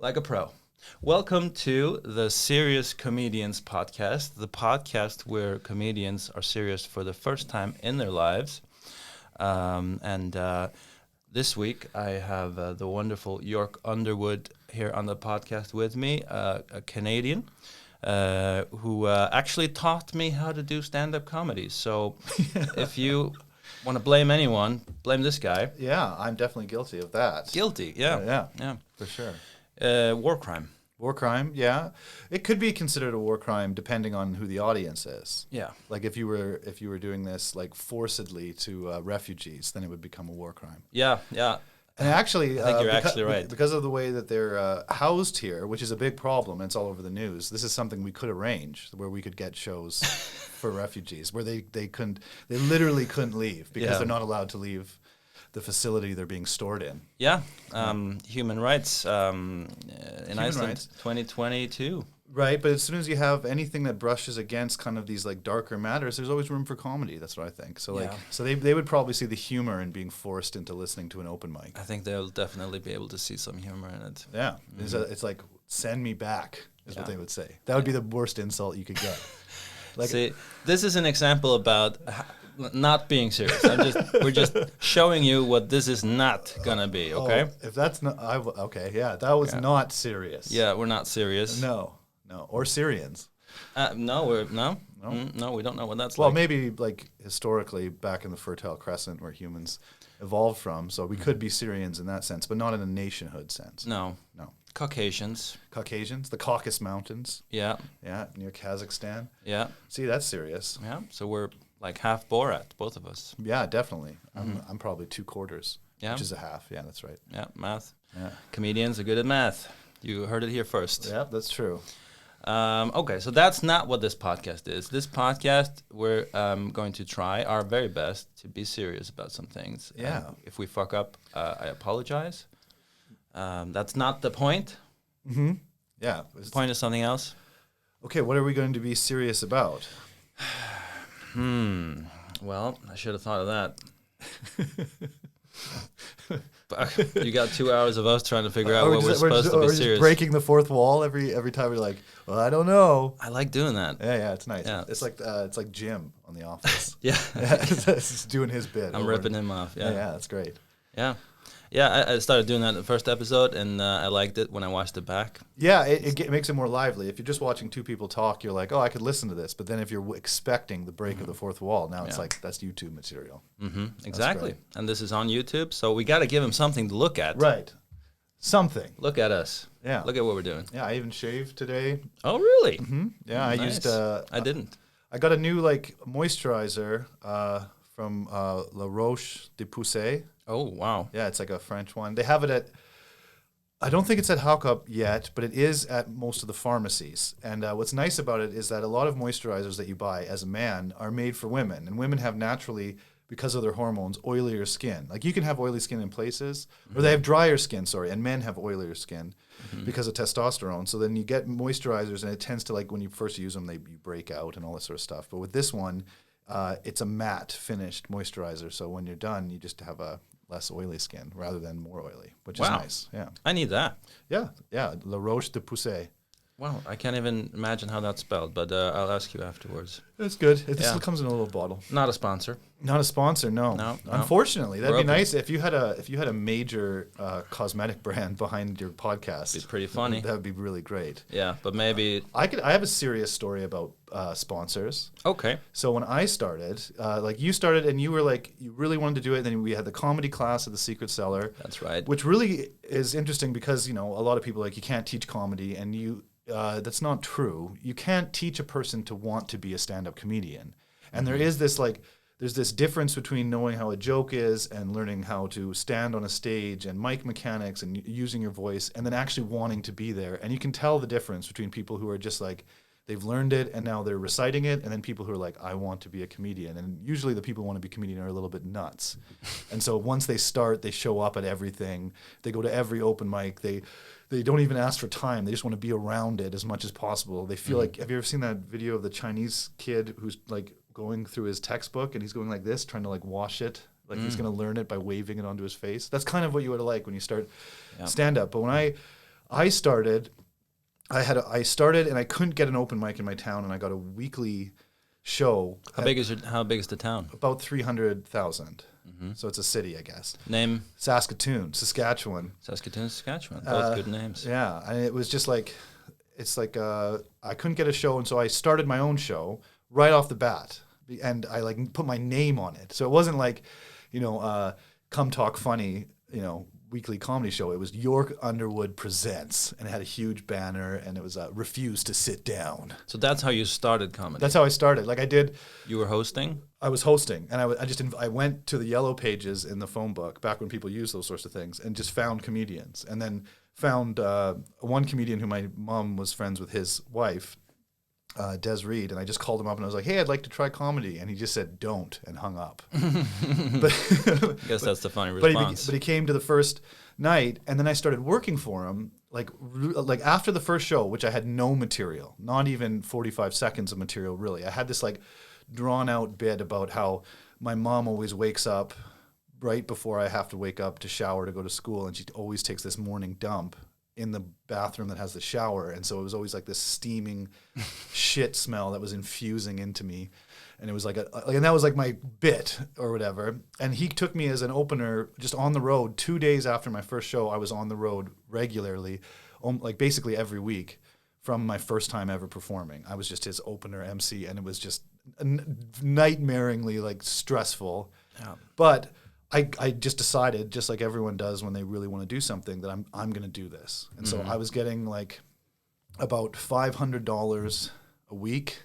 Like a pro. Welcome to the Serious Comedians podcast, the podcast where comedians are serious for the first time in their lives. And this week I have the wonderful York Underwood here on the podcast with me, a Canadian who actually taught me how to do stand-up comedy. So if you want to blame anyone, blame this guy. Yeah, I'm definitely guilty of that. Guilty, yeah, for sure. War crime. War crime, yeah. It could be considered a war crime depending on who the audience is. Yeah. Like if you were doing this like forcedly to refugees, then it would become a war crime. Yeah. And actually, I think you're actually right. Because of the way that they're housed here, which is a big problem, and it's all over the news. This is something we could arrange where we could get shows for refugees where they literally couldn't leave because they're not allowed to leave the facility they're being stored in. Yeah, human rights in Iceland, 2022. Right, but as soon as you have anything that brushes against kind of these like darker matters, there's always room for comedy. That's what I think. So they would probably see the humor in being forced into listening to an open mic. I think they'll definitely be able to see some humor in it. Yeah, it's like send me back is what they would say. That would be the worst insult you could get. Like, see, this is an example about not being serious. We're just showing you what this is not gonna be. Okay. If that's not that was not serious. Yeah, we're not serious. No, or Syrians. No, we don't know what that's well, like. maybe like historically back in the Fertile Crescent where humans evolved from, so we could be Syrians in that sense, but not in a nationhood sense. No. Caucasians, the Caucasus Mountains. Yeah, near Kazakhstan. Yeah. See, that's serious. Yeah, so we're like half Borat, both of us. Yeah, definitely. I'm probably 2/4, which is a half. Yeah, that's right. Yeah, math. Yeah. Comedians are good at math. You heard it here first. Yeah, that's true. Okay, so that's not what this podcast is. This podcast, we're going to try our very best to be serious about some things. Yeah. If we fuck up, I apologize. That's not the point. Mm-hmm. Yeah. The point is something else. Okay, what are we going to be serious about? Well, I should have thought of that. You got 2 hours of us trying to figure out what we're supposed to be serious. Just breaking the fourth wall every time we're like, well, I don't know. I like doing that. Yeah, it's nice. Yeah. It's like Jim on The Office. Yeah. It's doing his bit. I'm ripping him off. Yeah, that's great. Yeah, I started doing that in the first episode, and I liked it when I watched it back. Yeah, it makes it more lively. If you're just watching two people talk, you're like, oh, I could listen to this. But then if you're expecting the break of the fourth wall, now it's like, that's YouTube material. Mm-hmm. Exactly. And this is on YouTube, so we got to give them something to look at. Right. Something. Look at us. Yeah. Look at what we're doing. Yeah, I even shaved today. Oh, really? Mm-hmm. Yeah, I used... I didn't. I got a new, moisturizer from La Roche-Posay. Oh, wow. Yeah, it's like a French one. They have it at, I don't think it's at Haukup yet, but it is at most of the pharmacies. And what's nice about it is that a lot of moisturizers that you buy as a man are made for women. And women have naturally, because of their hormones, oilier skin. Like you can have oily skin in places, or they have drier skin, and men have oilier skin because of testosterone. So then you get moisturizers and it tends to, when you first use them, you break out and all this sort of stuff. But with this one, it's a matte finished moisturizer. So when you're done, you just have a less oily skin rather than more oily, which is nice. Yeah. I need that. Yeah. La Roche-Posay. Wow, I can't even imagine how that's spelled, but I'll ask you afterwards. It's good. It still comes in a little bottle. Not a sponsor. Not a sponsor, no. Unfortunately, that'd be nice if you had a major cosmetic brand behind your podcast. It'd be pretty funny. That would be really great. Yeah, but maybe I have a serious story about sponsors. Okay. So when I started, you started and you were you really wanted to do it, and then we had the comedy class at the Secret Cellar. That's right. Which really is interesting because, a lot of people you can't teach comedy, and that's not true. You can't teach a person to want to be a stand-up comedian. And there is this there's this difference between knowing how a joke is and learning how to stand on a stage and mic mechanics and using your voice and then actually wanting to be there. And you can tell the difference between people who are just they've learned it and now they're reciting it, and then people who are I want to be a comedian. And usually the people who want to be a comedian are a little bit nuts. And so once they start, they show up at everything. They go to every open mic. They don't even ask for time. They just want to be around it as much as possible. They feel have you ever seen that video of the Chinese kid who's going through his textbook and he's going like this, trying to wash it? He's going to learn it by waving it onto his face. That's kind of what you would like when you start stand-up. But when I started and I couldn't get an open mic in my town, and I got a weekly show. How big is the town? About 300,000. So it's a city, I guess. Name? Saskatoon, Saskatchewan. Saskatoon. Both good names. Yeah, and it was just like, it's like I couldn't get a show, and so I started my own show right off the bat, and I like put my name on it. So it wasn't like, Come Talk Funny, weekly comedy show. It was York Underwood Presents, and it had a huge banner, and it was Refuse to Sit Down. So that's how you started comedy. That's how I started. Like I did. You were hosting? I was hosting, and I went to the yellow pages in the phone book back when people used those sorts of things, and just found comedians, and then found one comedian who my mom was friends with his wife, Des Reed, and I just called him up and I was like, "Hey, I'd like to try comedy," and he just said, "Don't," and hung up. I guess that's the funny response. But he came to the first night, and then I started working for him. Like after the first show, which I had no material, not even 45 seconds of material, really. I had this like drawn out bit about how my mom always wakes up right before I have to wake up to shower to go to school, and she always takes this morning dump in the bathroom that has the shower, and so it was always like this steaming shit smell that was infusing into me, and it was and that was like my bit or whatever. And he took me as an opener just on the road. 2 days after my first show, I was on the road regularly, like basically every week from my first time ever performing. I was just his opener MC, and it was just nightmaringly like stressful. Yeah. But I just decided, just like everyone does when they really want to do something, that I'm going to do this. And so I was getting like about $500 a week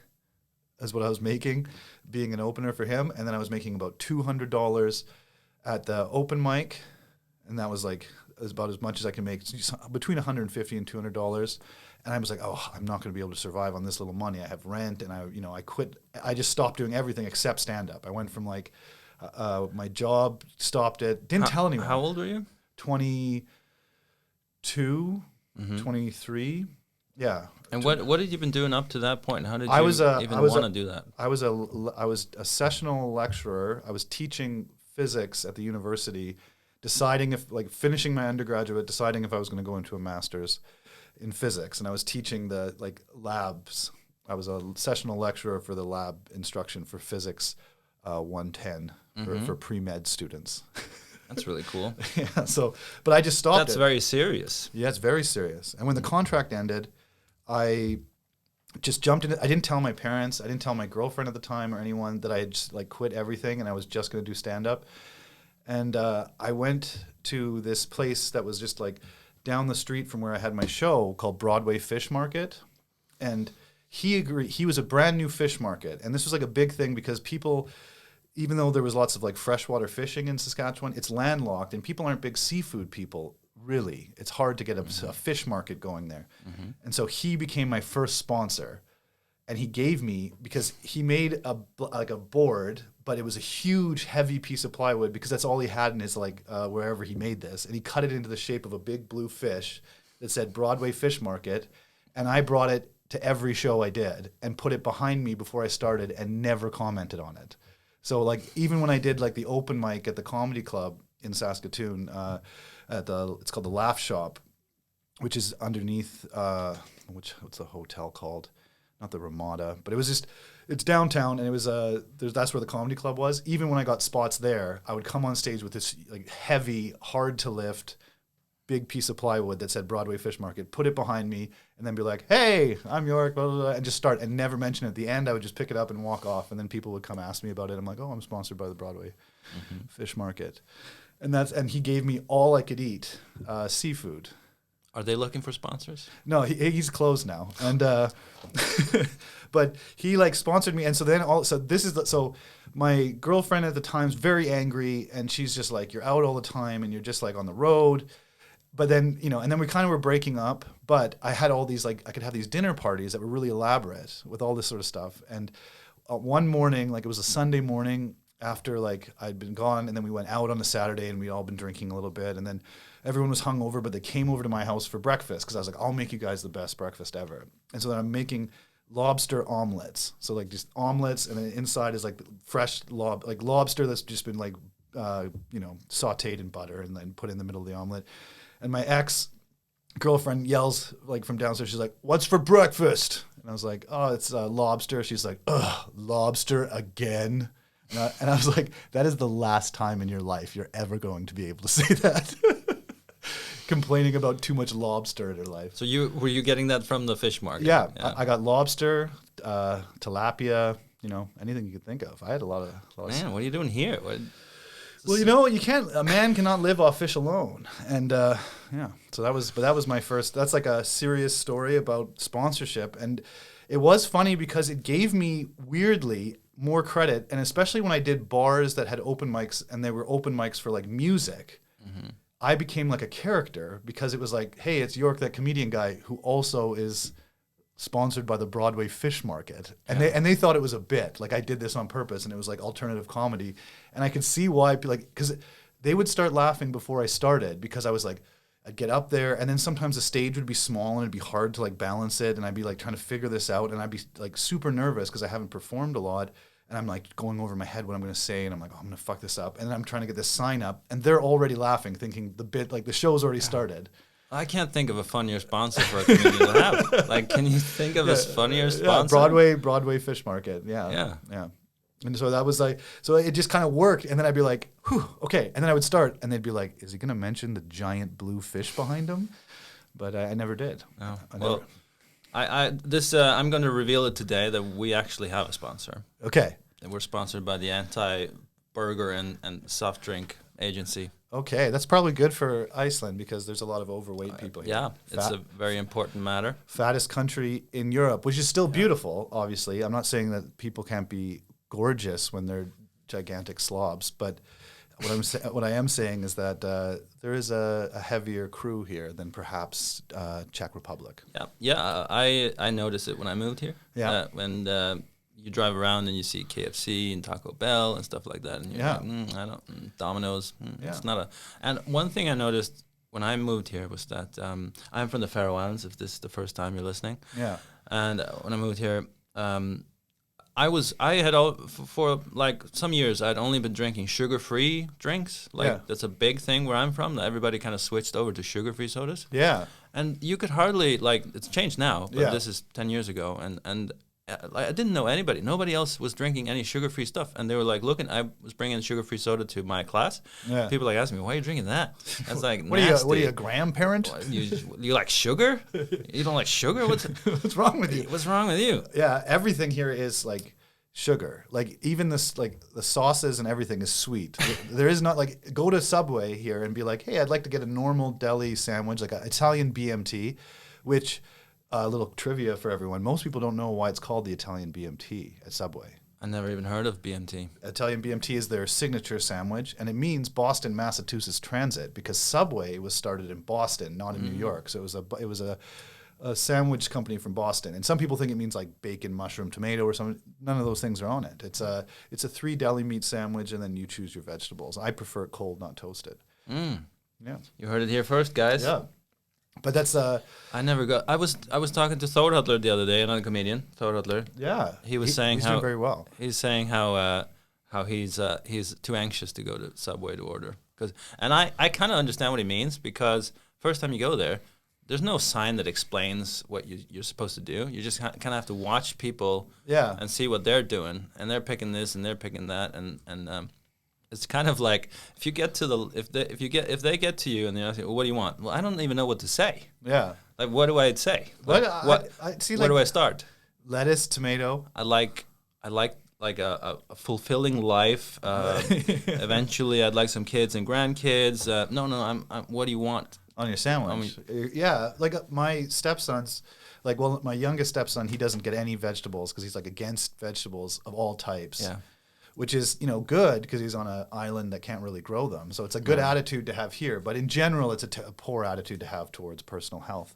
is what I was making being an opener for him. And then I was making about $200 at the open mic. And that was like about as much as I can make, between $150 and $200. And I was like, oh, I'm not going to be able to survive on this little money. I have rent, and I quit. I just stopped doing everything except stand-up. I went from like, my job stopped it. Didn't tell anyone. How old were you? 22, 23. Yeah. And what had you been doing up to that point? How did you even want to do that? I was a sessional lecturer. I was teaching physics at the university, deciding finishing my undergraduate, deciding if I was going to go into a master's in physics, and I was teaching the labs. I was a sessional lecturer for the lab instruction for physics 110 for pre-med students. That's really cool. Yeah. So, but I just stopped. That's very serious. Yeah, it's very serious. And when the contract ended, I just jumped in. I didn't tell my parents. I didn't tell my girlfriend at the time or anyone that I had just quit everything and I was just going to do stand-up. And I went to this place that was just down the street from where I had my show, called Broadway Fish Market. And he agreed. He was a brand new fish market. And this was a big thing because people, even though there was lots of freshwater fishing in Saskatchewan, it's landlocked and people aren't big seafood people, really. It's hard to get a fish market going there. Mm-hmm. And so he became my first sponsor. And he gave me, because he made a board, but it was a huge, heavy piece of plywood because that's all he had in his wherever he made this. And he cut it into the shape of a big blue fish that said Broadway Fish Market. And I brought it to every show I did and put it behind me before I started and never commented on it. So even when I did the open mic at the comedy club in Saskatoon, it's called the Laugh Shop, which is underneath what's the hotel called? Not the Ramada, but it's downtown, and it was that's where the comedy club was. Even when I got spots there, I would come on stage with this heavy, hard to lift, big piece of plywood that said Broadway Fish Market, put it behind me, and then be like, "Hey, I'm York," blah, blah, blah, and just start and never mention it. At the end, I would just pick it up and walk off, and then people would come ask me about it. I'm like, "Oh, I'm sponsored by the Broadway Fish Market," and he gave me all I could eat, seafood. Are they looking for sponsors? No, he's closed now, and but he sponsored me, and so my girlfriend at the time's very angry, and she's just you're out all the time, and you're just on the road. But then and then we kind of were breaking up. But I had all these I could have these dinner parties that were really elaborate with all this sort of stuff. And one morning, it was a Sunday morning after I'd been gone, and then we went out on a Saturday, and we'd all been drinking a little bit, and then everyone was hungover, but they came over to my house for breakfast because I was like, I'll make you guys the best breakfast ever. And so then I'm making lobster omelets. So just omelets, and then inside is fresh lobster that's just been sautéed in butter and then put in the middle of the omelet. And my ex girlfriend yells like from downstairs. She's like, "What's for breakfast?" And I was like, "Oh, it's lobster." She's like, "Ugh, lobster again." And I was like, "That is the last time in your life you're ever going to be able to say that." Complaining about too much lobster in her life. So were you getting that from the fish market? Yeah. I got lobster, tilapia, anything you could think of. I had a lot of Man, what are you doing here? Well, a man cannot live off fish alone. And so that was my first, that's like a serious story about sponsorship. And it was funny because it gave me weirdly more credit. And especially when I did bars that had open mics and they were open mics for like music, I became like a character because it was like, hey, it's York, that comedian guy who also is sponsored by the Broadway fish market. And they thought it was a bit. Like I did this on purpose and it was like alternative comedy. And I could see why, because they would start laughing before I started because I was like, I'd get up there and then sometimes the stage would be small and it'd be hard to like balance it. And I'd be like trying to figure this out and I'd be like super nervous because I haven't performed a lot. And I'm like going over in my head what I'm going to say. And I'm like, oh, I'm going to fuck this up. And then I'm trying to get this sign up and they're already laughing, thinking the show's already started. I can't think of a funnier sponsor for a comedian to have. Like, can you think of a funnier sponsor? Broadway fish market. Yeah. And so that was like, so it just kind of worked. And then I'd be like, whew, okay. And then I would start and they'd be like, is he going to mention the giant blue fish behind him? But I never did. Oh, I'm going to reveal it today that we actually have a sponsor. Okay. And we're sponsored by the anti-burger and soft drink agency. Okay, that's probably good for Iceland because there's a lot of overweight people here. Yeah, it's a very important matter. Fattest country in Europe, which is still beautiful, obviously. I'm not saying that people can't be gorgeous when they're gigantic slobs, but what I am saying is that there is a heavier crew here than perhaps Czech Republic. Yeah. I noticed it when I moved here. Yeah, when you drive around and you see KFC and Taco Bell and stuff like that, and you're like, Domino's. It's not a. And one thing I noticed when I moved here was that I'm from the Faroe Islands. If this is the first time you're listening, and when I moved here, for like some years I'd only been drinking sugar-free drinks. That's a big thing where I'm from. Everybody kind of switched over to sugar-free sodas. Yeah, and you could hardly it's changed now, but this is 10 years ago, and I didn't know anybody. Nobody else was drinking any sugar-free stuff, and they were like looking. I was bringing sugar-free soda to my class. Yeah. People like asking me, "Why are you drinking that?" I was like, what are you, a grandparent? You like sugar? You don't like sugar? What's wrong with you? What's wrong with you? Yeah, everything here is like sugar. Like even this, like the sauces and everything is sweet. There is not like go to Subway here and be like, "Hey, I'd like to get a normal deli sandwich, like an Italian BMT," which. A little trivia for everyone. Most people don't know why it's called the Italian BMT at Subway. I never even heard of BMT. Italian BMT is their signature sandwich, and it means Boston, Massachusetts Transit because Subway was started in Boston, not in New York. So it was a sandwich company from Boston. And some people think it means like bacon, mushroom, tomato, or something. None of those things are on it. It's a 3 deli meat sandwich, and then you choose your vegetables. I prefer it cold, not toasted. Yeah, you heard it here first, guys. Yeah. But that's I never got. I was talking to Thorhallur the other day, another comedian, Thorhallur. Yeah, he was saying he's how doing very well. He's saying how he's too anxious to go to Subway to order and I kind of understand what he means because first time you go there, there's no sign that explains what you're supposed to do. You just kind of have to watch people and see what they're doing, and they're picking this and they're picking that, and it's kind of like if you get to if they get to you and they ask you, well, what do you want? Well, I don't even know what to say. Yeah. Like, what do I say? Like, where do I start? Lettuce, tomato. I like a fulfilling life. Eventually, I'd like some kids and grandkids. No. What do you want on your sandwich? Yeah, like my stepson's. My youngest stepson, he doesn't get any vegetables because he's like against vegetables of all types. Yeah. Which is, good because he's on an island that can't really grow them. So it's a good attitude to have here. But in general, it's a poor attitude to have towards personal health.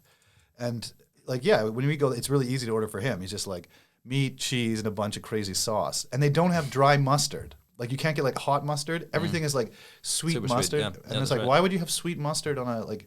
And when we go, it's really easy to order for him. He's just like meat, cheese, and a bunch of crazy sauce. And they don't have dry mustard. Like you can't get like hot mustard. Everything is like sweet Super mustard. Sweet, yeah. And it's like, why would you have sweet mustard on a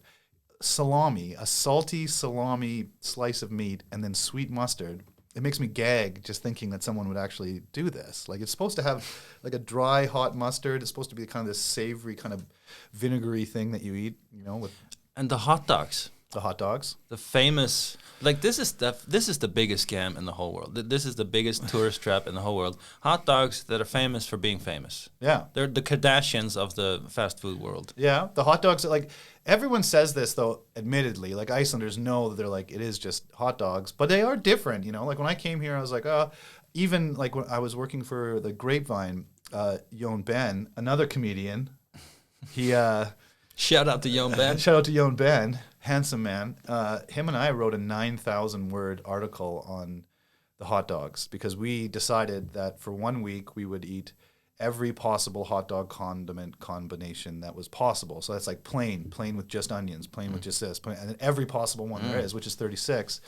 salami, a salty salami slice of meat, and then sweet mustard? It makes me gag just thinking that someone would actually do this. Like it's supposed to have like a dry hot mustard. It's supposed to be kind of this savory kind of vinegary thing that you eat, with. And the hot dogs. The hot dogs. The famous, like this is the biggest scam in the whole world. This is the biggest tourist trap in the whole world. Hot dogs that are famous for being famous. Yeah. They're the Kardashians of the fast food world. Yeah, the hot dogs, like, everyone says this, though, admittedly. Like, Icelanders know that they're like, it is just hot dogs. But they are different, you know? Like, when I came here, I was like, even, like, when I was working for the Grapevine, Jon Ben, another comedian, he... Shout out to Jon Ben. Shout out to Jon Ben, handsome man. Him and I wrote a 9,000-word article on the hot dogs because we decided that for 1 week we would eat every possible hot dog condiment combination that was possible. So that's like plain with just onions, plain with just this, and then every possible one there is, which is 36.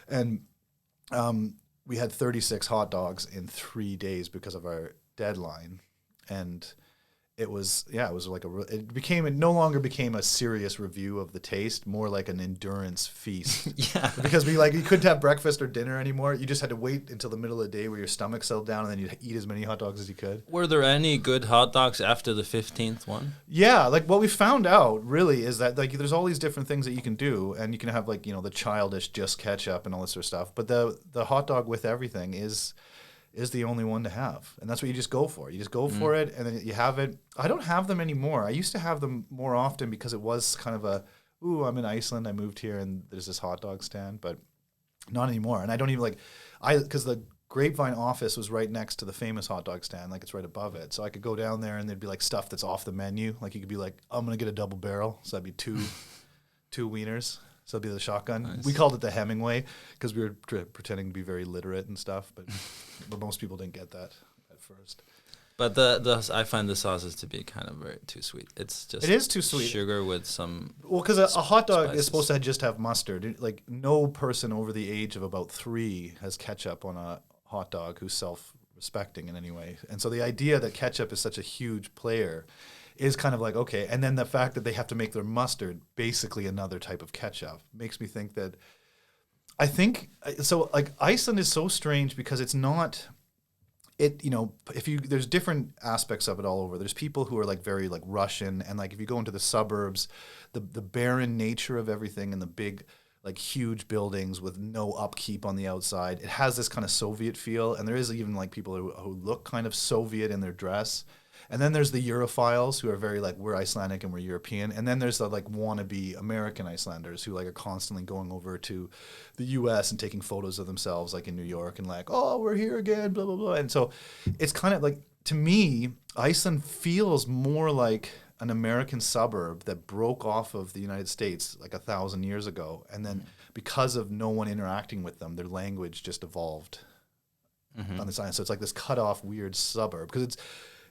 And we had 36 hot dogs in 3 days because of our deadline. And it was like it no longer became a serious review of the taste, more like an endurance feast. Yeah. Because you couldn't have breakfast or dinner anymore. You just had to wait until the middle of the day where your stomach settled down and then you'd eat as many hot dogs as you could. Were there any good hot dogs after the 15th one? Yeah, like what we found out really is that like there's all these different things that you can do, and you can have like, you know, the childish just ketchup and all this sort of stuff. But the hot dog with everything is the only one to have. And that's what you just go for. You just go for it, and then you have it. I don't have them anymore. I used to have them more often because it was kind of I'm in Iceland, I moved here, and there's this hot dog stand, but not anymore. And I don't even because the Grapevine office was right next to the famous hot dog stand, like it's right above it. So I could go down there, and there'd be like stuff that's off the menu. Like you could be like, I'm going to get a double barrel. So that'd be two wieners. So it'd be the shotgun. Nice. We called it the Hemingway because we were pretending to be very literate and stuff, but most people didn't get that at first. But I find the sauces to be kind of too sweet. It is too sweet. Sugar with some. Well, because a hot dog spices. is supposed to just have mustard. Like no person over the age of about 3 has ketchup on a hot dog who's self-respecting in any way. And so the idea that ketchup is such a huge player is kind of like, okay. And then the fact that they have to make their mustard basically another type of ketchup makes me think that like Iceland is so strange because it's not, there's different aspects of it all over. There's people who are like very like Russian, and like if you go into the suburbs, the barren nature of everything and the big like huge buildings with no upkeep on the outside, it has this kind of Soviet feel. And there is even like people who look kind of Soviet in their dress. And then there's the Europhiles who are very like, we're Icelandic and we're European. And then there's the like wannabe American Icelanders who like are constantly going over to the US and taking photos of themselves like in New York and like, oh, we're here again, blah, blah, blah. And so it's kind of like, to me, Iceland feels more like an American suburb that broke off of the United States like 1,000 years ago. And then because of no one interacting with them, their language just evolved on the side. So it's like this cut off weird suburb because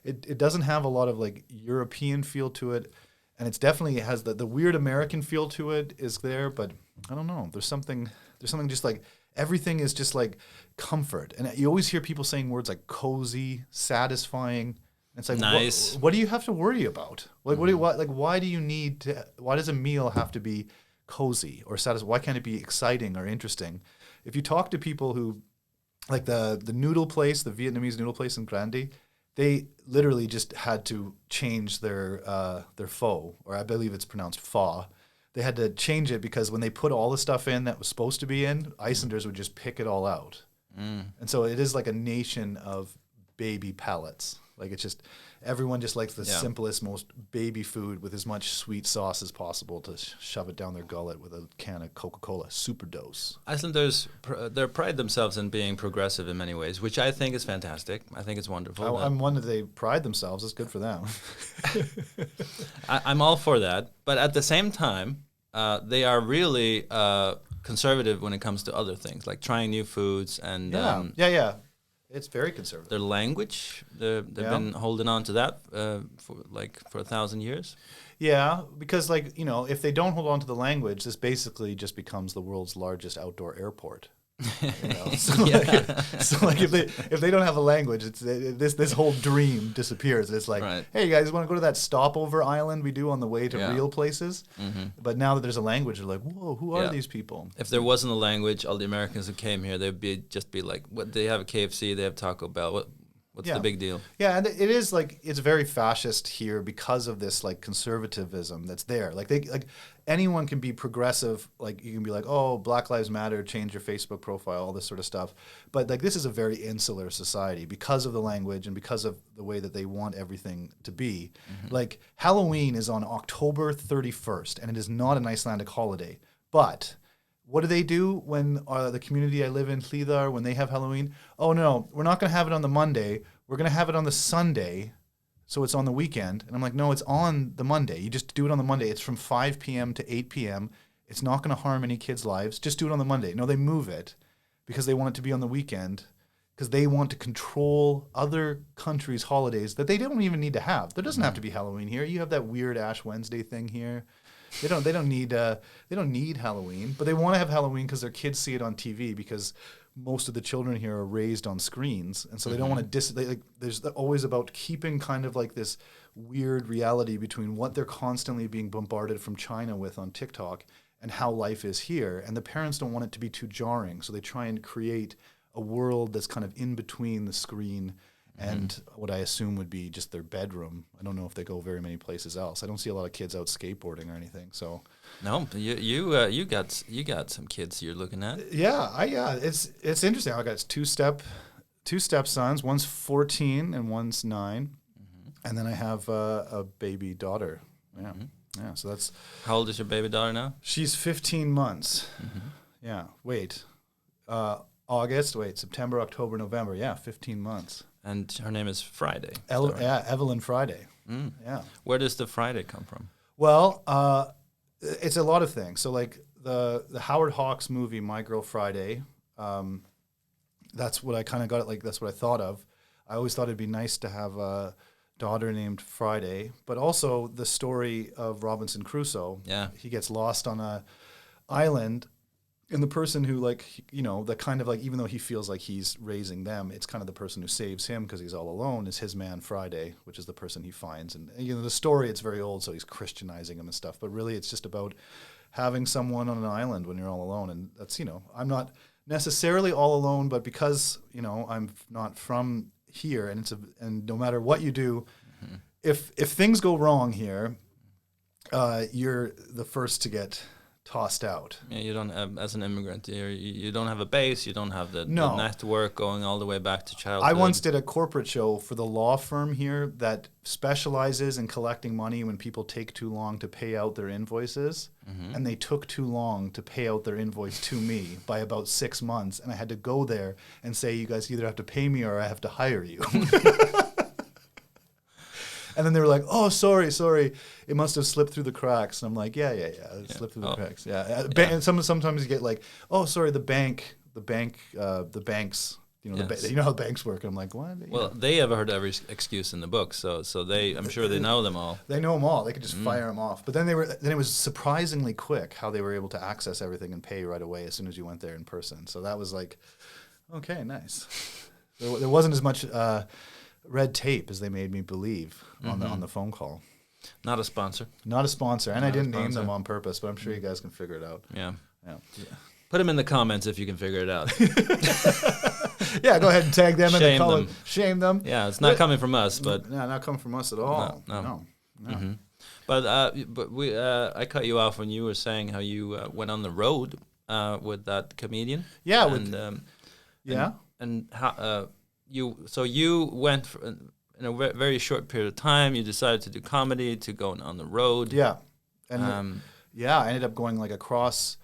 it doesn't have a lot of like European feel to it, and it's definitely has the weird American feel to it is there, but I don't know. There's something just like everything is just like comfort, and you always hear people saying words like cozy, satisfying. It's like nice. What do you have to worry about? Like why do you need to? Why does a meal have to be cozy or satisfying? Why can't it be exciting or interesting? If you talk to people who like the noodle place, the Vietnamese noodle place in Grande, they literally just had to change their pho, or I believe it's pronounced pho. They had to change it because when they put all the stuff in that was supposed to be in, Icelanders would just pick it all out. And so it is like a nation of baby palates. Like it's just, everyone just likes the simplest, most baby food with as much sweet sauce as possible to shove it down their gullet with a can of Coca-Cola, super dose. Icelanders, they pride themselves in being progressive in many ways, which I think is fantastic. I think it's wonderful. I'm one that they pride themselves. It's good for them. I'm all for that. But at the same time, they are really conservative when it comes to other things, like trying new foods and... Yeah. It's very conservative. Their language, they've been holding on to that for 1,000 years. Yeah, because if they don't hold on to the language, this basically just becomes the world's largest outdoor airport. So if they don't have a language, it's this whole dream disappears. It's like, hey, you guys want to go to that stopover island we do on the way to real places? But now that there's a language, they're like, whoa, who are these people? If there wasn't a language, all the Americans who came here, they'd just be like, what? They have a KFC, they have Taco Bell. What's the big deal? Yeah, and it is like it's very fascist here because of this like conservatism that's there. anyone can be progressive. Like you can be like, oh, Black Lives Matter, change your Facebook profile, all this sort of stuff. But like this is a very insular society because of the language and because of the way that they want everything to be. Like Halloween is on October 31st, and it is not an Icelandic holiday. But what do they do when the community I live in, Hlíðar, when they have Halloween? Oh, no, we're not going to have it on the Monday. We're going to have it on the Sunday, so it's on the weekend. And I'm like, no, it's on the Monday. You just do it on the Monday. It's from 5 p.m. to 8 p.m. It's not going to harm any kids' lives. Just do it on the Monday. No, they move it because they want it to be on the weekend because they want to control other countries' holidays that they don't even need to have. There doesn't have to be Halloween here. You have that weird Ash Wednesday thing here. They don't need Halloween, but they want to have Halloween because their kids see it on TV because most of the children here are raised on screens, and so they don't want to there's always about keeping kind of like this weird reality between what they're constantly being bombarded from China with on TikTok and how life is here, and the parents don't want it to be too jarring, so they try and create a world that's kind of in between the screen and what I assume would be just their bedroom. I don't know if they go very many places else. I don't see a lot of kids out skateboarding or anything. So no, you got some kids you're looking at. Yeah, it's interesting. I got two stepsons. One's 14 and one's 9, and then I have a baby daughter. Yeah, yeah. So that's how old is your baby daughter now? She's 15 months. Yeah. September, October, November. Yeah, 15 months. And her name is Friday. Yeah, Evelyn Friday. Yeah. Where does the Friday come from? Well, it's a lot of things. So like the Howard Hawks movie, My Girl Friday, that's what I kind of got it. Like that's what I thought of. I always thought it'd be nice to have a daughter named Friday, but also the story of Robinson Crusoe. Yeah. He gets lost on a island. And the person who, like, you know, the kind of like, even though he feels like he's raising them, it's kind of the person who saves him because he's all alone is his man Friday, which is the person he finds. And, you know, the story, it's very old, so he's Christianizing him and stuff. But really, it's just about having someone on an island when you're all alone. And that's, you know, I'm not necessarily all alone, but because, you know, I'm not from here, and no matter what you do, if things go wrong here, you're the first to get tossed out. Yeah, you don't as an immigrant, you don't have a base, you don't have the network going all the way back to childhood. I once did a corporate show for the law firm here that specializes in collecting money when people take too long to pay out their invoices, and they took too long to pay out their invoice to me by about 6 months, and I had to go there and say, you guys either have to pay me or I have to hire you. And then they were like, "Oh, sorry, it must have slipped through the cracks." And I'm like, "Yeah, it slipped through the cracks." Yeah, and sometimes you get like, "Oh, sorry, the banks." You know, you know how banks work. And I'm like, "What?" Well, they have heard every excuse in the book, so I'm sure they know them all. They know them all. They could just fire them off. But then it was surprisingly quick how they were able to access everything and pay right away as soon as you went there in person. So that was like, okay, nice. There wasn't as much red tape as they made me believe on the phone call. Not a sponsor. Not a sponsor, and I didn't name them on purpose, but I'm sure you guys can figure it out. Yeah. Put them in the comments if you can figure it out. Yeah, go ahead and tag them in the comments. Shame them. Yeah, it's not coming from us, but not coming from us at all. No. But I cut you off when you were saying how you went on the road with that comedian. Yeah, and how you went in a very short period of time. You decided to do comedy, to go on the road. Yeah, and I ended up going like across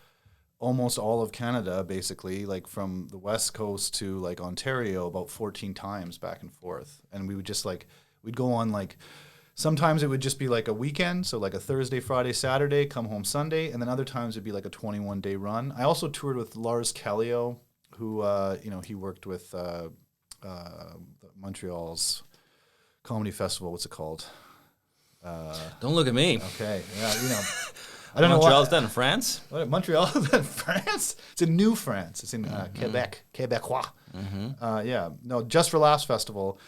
almost all of Canada, basically, like from the West Coast to like Ontario, about 14 times back and forth. And we would just like we'd go on like. Sometimes it would just be like a weekend, so like a Thursday, Friday, Saturday, come home Sunday, and then other times it'd be like a 21-day run. I also toured with Lars Kallio, who he worked with Montreal's comedy festival. What's it called? Don't look at me. Okay, yeah, I don't know. Montreal's done in France. What, Montreal is in France? It's in New France. It's in Quebec, Quebecois. Just for Laughs Festival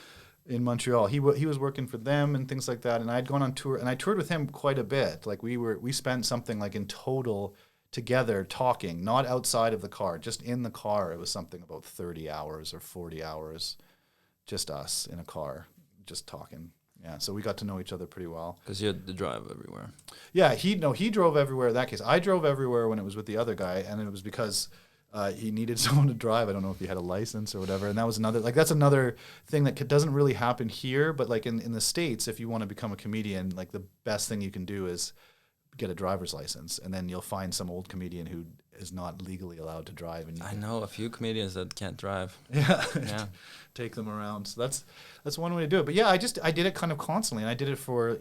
in Montreal. He was working for them and things like that. And I'd gone on tour, and I toured with him quite a bit. Like we spent something like in total together talking, not outside of the car, just in the car. It was something about 30 hours or 40 hours, just us in a car, just talking. Yeah, so we got to know each other pretty well. Because you had to drive everywhere. Yeah, he drove everywhere in that case. I drove everywhere when it was with the other guy, and it was because he needed someone to drive. I don't know if he had a license or whatever. And that was that's another thing that doesn't really happen here. But like in the States, if you want to become a comedian, like the best thing you can do is get a driver's license. And then you'll find some old comedian who is not legally allowed to drive. And I know a few comedians that can't drive. Yeah. Yeah. Take them around. So that's one way to do it. But yeah, I did it kind of constantly. And I did it for,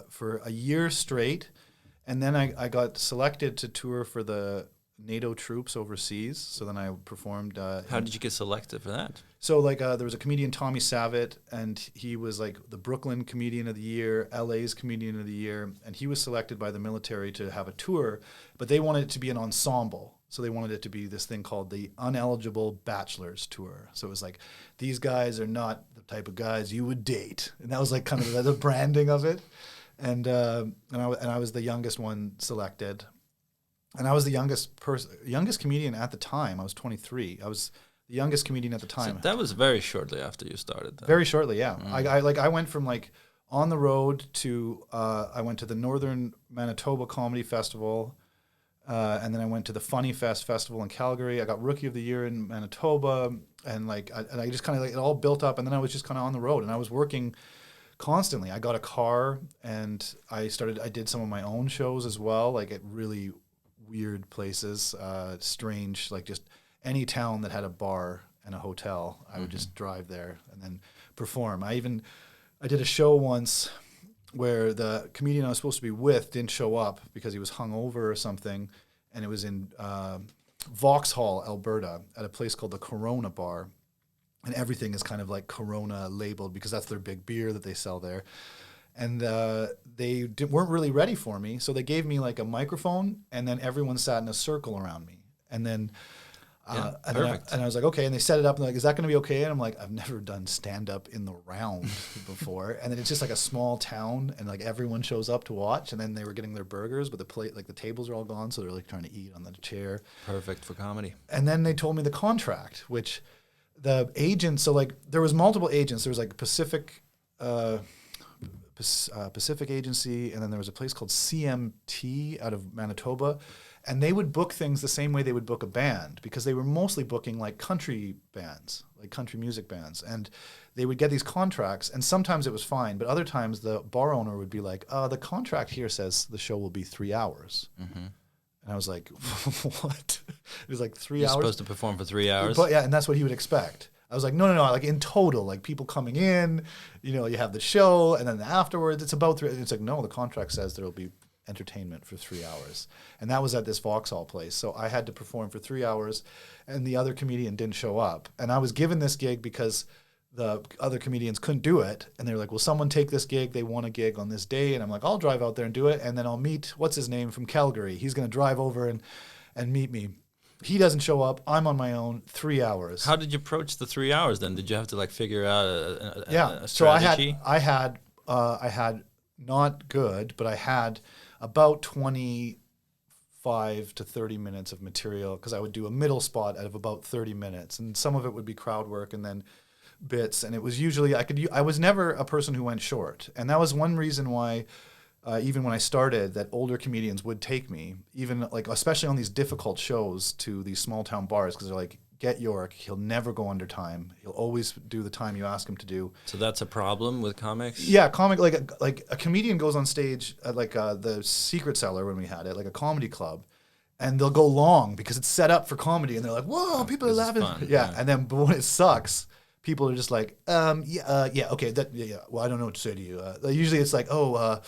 for a year straight. And then I got selected to tour for the NATO troops overseas. So then I performed. How did you get selected for that? So like there was a comedian, Tommy Savitt, and he was like the Brooklyn Comedian of the Year, LA's Comedian of the Year, and he was selected by the military to have a tour, but they wanted it to be an ensemble. So they wanted it to be this thing called the Uneligible Bachelors Tour. So it was like, these guys are not the type of guys you would date. And that was like kind of the branding of it. And I was the youngest one selected. And I was the youngest comedian at the time. I was 23. I was the youngest comedian at the time. So that was very shortly after you started, though. Very shortly, yeah. I went from like on the road to I went to the Northern Manitoba Comedy Festival, and then I went to the Funny Fest Festival in Calgary. I got Rookie of the Year in Manitoba, and I just kind of like it all built up. And then I was just kind of on the road, and I was working constantly. I got a car, and I did some of my own shows as well, like at really weird places, strange, like just any town that had a bar and a hotel, I would just drive there and then perform. I did a show once where the comedian I was supposed to be with didn't show up because he was hungover or something, and it was in Vauxhall, Alberta, at a place called the Corona Bar, and everything is kind of like Corona labeled because that's their big beer that they sell there. And they weren't really ready for me, so they gave me like a microphone, and then everyone sat in a circle around me. And then, perfect. I was like, okay. And they set it up, and they're like, is that going to be okay? And I'm like, I've never done stand-up in the round before. And then it's just like a small town, and like everyone shows up to watch. And then they were getting their burgers, but the tables are all gone, so they're like trying to eat on the chair. Perfect for comedy. And then they told me the contract, which the agent. So like there was multiple agents. There was like Pacific Agency, and then there was a place called CMT out of Manitoba, and they would book things the same way they would book a band, because they were mostly booking like country bands, like country music bands, and they would get these contracts, and sometimes it was fine, but other times the bar owner would be like, the contract here says the show will be 3 hours. Mm-hmm. And I was like, what? It was like 3 hours? You're supposed to perform for 3 hours? But yeah, and that's what he would expect. I was like, no, like in total, like people coming in, you have the show, and then afterwards it's about 3. It's like, no, the contract says there will be entertainment for 3 hours. And that was at this Vauxhall place. So I had to perform for 3 hours, and the other comedian didn't show up. And I was given this gig because the other comedians couldn't do it. And they were like, will someone take this gig? They want a gig on this day. And I'm like, I'll drive out there and do it. And then I'll meet, what's his name, from Calgary. He's going to drive over and meet me. He doesn't show up. I'm on my own. 3 hours. How did you approach the 3 hours then? Did you have to like figure out a strategy? So I had not good, but I had about 25 to 30 minutes of material, because I would do a middle spot out of about 30 minutes, and some of it would be crowd work and then bits. And it was usually I was never a person who went short, and that was one reason why. Even when I started, that older comedians would take me, even like especially on these difficult shows, to these small town bars, because they're like, get York, he'll never go under time, he'll always do the time you ask him to do. So that's a problem with comics? Yeah, like a comedian goes on stage at like the Secret Cellar when we had it, like a comedy club, and they'll go long because it's set up for comedy, and they're like, whoa, people are laughing. Yeah, and then but when it sucks, people are just like, okay, well, I don't know what to say to you. Usually it's like, what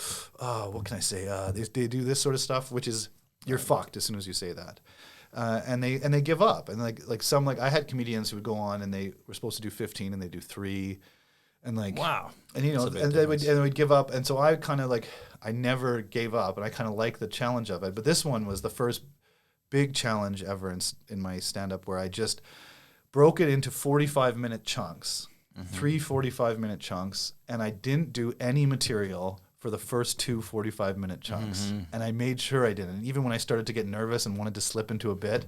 can I say? They do this sort of stuff, which is, you're fucked as soon as you say that. And they give up. And I had comedians who would go on and they were supposed to do 15 and they do 3. And like, wow. And they would give up. And so I kind of like, I never gave up, and I kind of like the challenge of it. But this one was the first big challenge ever in my stand-up, where I just broke it into 45-minute chunks, 3 45-minute chunks, and I didn't do any material for the first 2 45-minute chunks. And I made sure I didn't. And even when I started to get nervous and wanted to slip into a bit,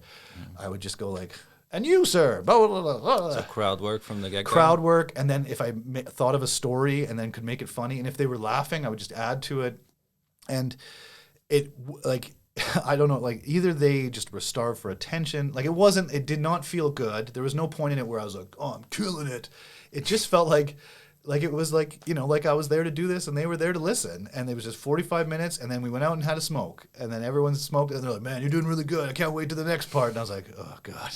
I would just go like, and you, sir, blah, blah, blah, blah. So crowd work from the get-go. Crowd work, and then if I thought of a story and then could make it funny, and if they were laughing, I would just add to it. And it, like, I don't know, like, either they just were starved for attention. Like, it did not feel good. There was no point in it where I was like, oh, I'm killing it. It just felt like it was like, you know, like I was there to do this and they were there to listen. And it was just 45 minutes, and then we went out and had a smoke. And then everyone smoked, and they're like, man, you're doing really good. I can't wait to the next part. And I was like, oh, God.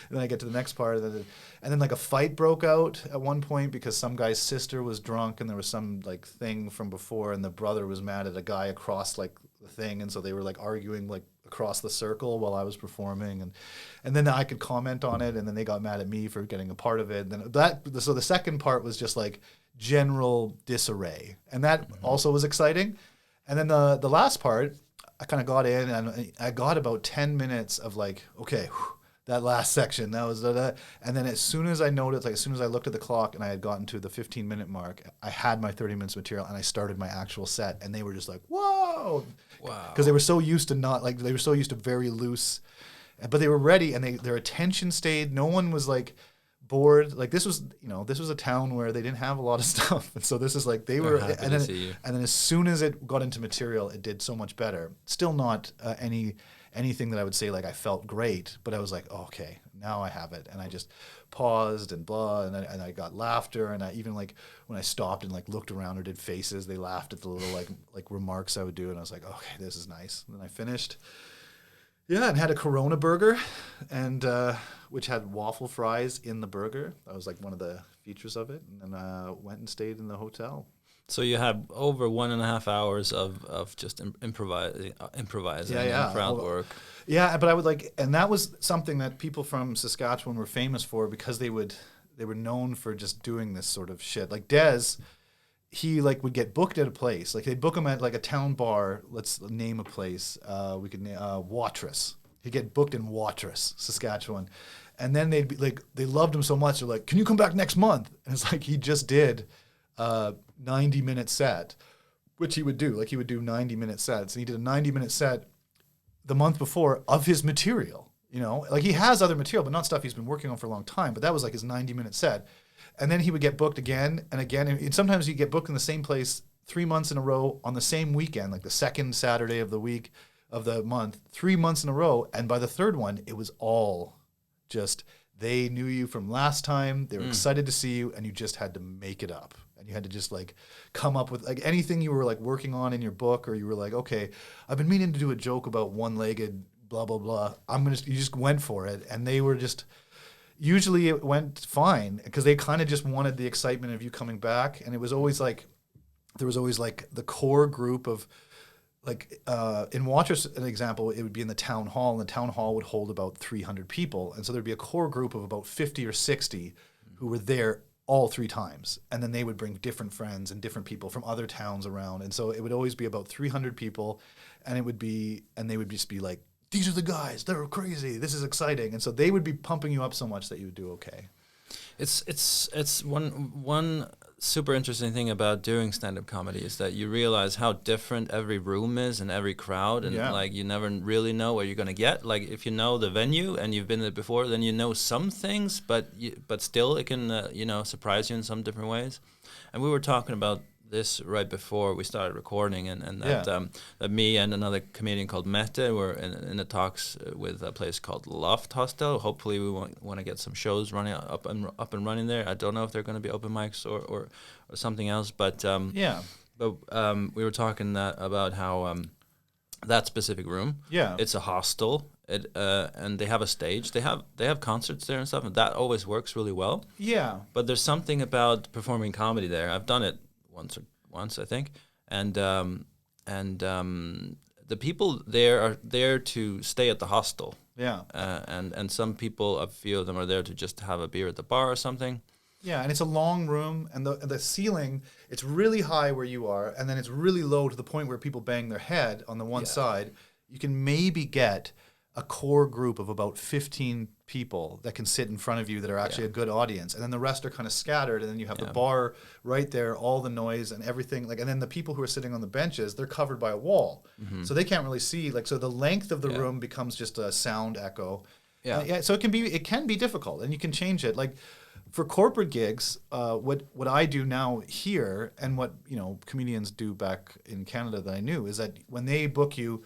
And then I get to the next part, and then like a fight broke out at one point because some guy's sister was drunk, and there was some like thing from before, and the brother was mad at a guy across like the thing, and so they were like arguing like across the circle while I was performing, and then I could comment on it, and then they got mad at me for getting a part of it. And then so the second part was just like general disarray, and that also was exciting. And then the last part, I kind of got in, and I got about 10 minutes of like, okay, that last section, that was and then as soon as I noticed, like as soon as I looked at the clock and I had gotten to the 15-minute mark, I had my 30 minutes material, and I started my actual set, and they were just like, whoa, because they were so used to very loose, but they were ready, and their attention stayed. No one was like bored. Like this was a town where they didn't have a lot of stuff, and so this is like they were, and then as soon as it got into material, it did so much better. Still not anything that I would say like I felt great, but I was like, oh, okay, now I have it. And I just paused and blah, and I got laughter, and I even like when I stopped and like looked around or did faces, they laughed at the little like remarks I would do, and I was like, okay, this is nice. And then I finished, and had a Corona burger, and which had waffle fries in the burger. That was like one of the features of it, and then went and stayed in the hotel. So you have over 1.5 hours of just improvising and crowd work. Yeah, but I would like, and that was something that people from Saskatchewan were famous for, because they were known for just doing this sort of shit. Like Des, he like would get booked at a place. Like they'd book him at like a town bar. Let's name a place. We could name Watrous. He'd get booked in Watrous, Saskatchewan. And then they'd be like, they loved him so much. They're like, can you come back next month? And it's like, he just did 90-minute set, which he would do. Like he would do 90-minute sets. And he did a 90-minute set the month before of his material, you know, like he has other material, but not stuff he's been working on for a long time. But that was like his 90-minute set. And then he would get booked again and again. And sometimes he'd get booked in the same place 3 months in a row on the same weekend, like the second Saturday of the week of the month, 3 months in a row. And by the third one, it was all just, they knew you from last time. They were excited to see you, and you just had to make it up. And you had to just like come up with like anything you were like working on in your book, or you were like, okay, I've been meaning to do a joke about one-legged blah, blah, blah. You just went for it. And they were just, usually it went fine because they kind of just wanted the excitement of you coming back. And it was always like, there was always like the core group of like, in Watrous, an example, it would be in the town hall, and the town hall would hold about 300 people. And so there'd be a core group of about 50 or 60 who were there all 3 times. And then they would bring different friends and different people from other towns around. And so it would always be about 300 people, and they would just be like, these are the guys, they're crazy, this is exciting. And so they would be pumping you up so much that you would do okay. It's one super interesting thing about doing stand-up comedy is that you realize how different every room is and every crowd, and like you never really know what you're gonna get. Like if you know the venue and you've been there before, then you know some things, but still it can surprise you in some different ways. And we were talking about this right before we started recording, and that me and another comedian called Mette were in the talks with a place called Loft Hostel. Hopefully we want to get some shows running up and running there. I don't know if they're going to be open mics or something else, but we were talking about how that specific room, it's a hostel. And they have a stage. They have concerts there and stuff, and that always works really well. Yeah. But there's something about performing comedy there. I've done it once I think, and the people there are there to stay at the hostel. Yeah. And some people, a few of them, are there to just have a beer at the bar or something. Yeah, and it's a long room, and the ceiling, it's really high where you are, and then it's really low to the point where people bang their head on the one side. You can maybe get a core group of about 15 people that can sit in front of you that are actually a good audience, and then the rest are kind of scattered, and then you have the bar right there, all the noise and everything, like, and then the people who are sitting on the benches, they're covered by a wall, so they can't really see, like, so the length of the room becomes just a sound echo, Yeah. So it can be difficult, and you can change it. Like for corporate gigs, what I do now here, and what comedians do back in Canada that I knew, is that when they book you,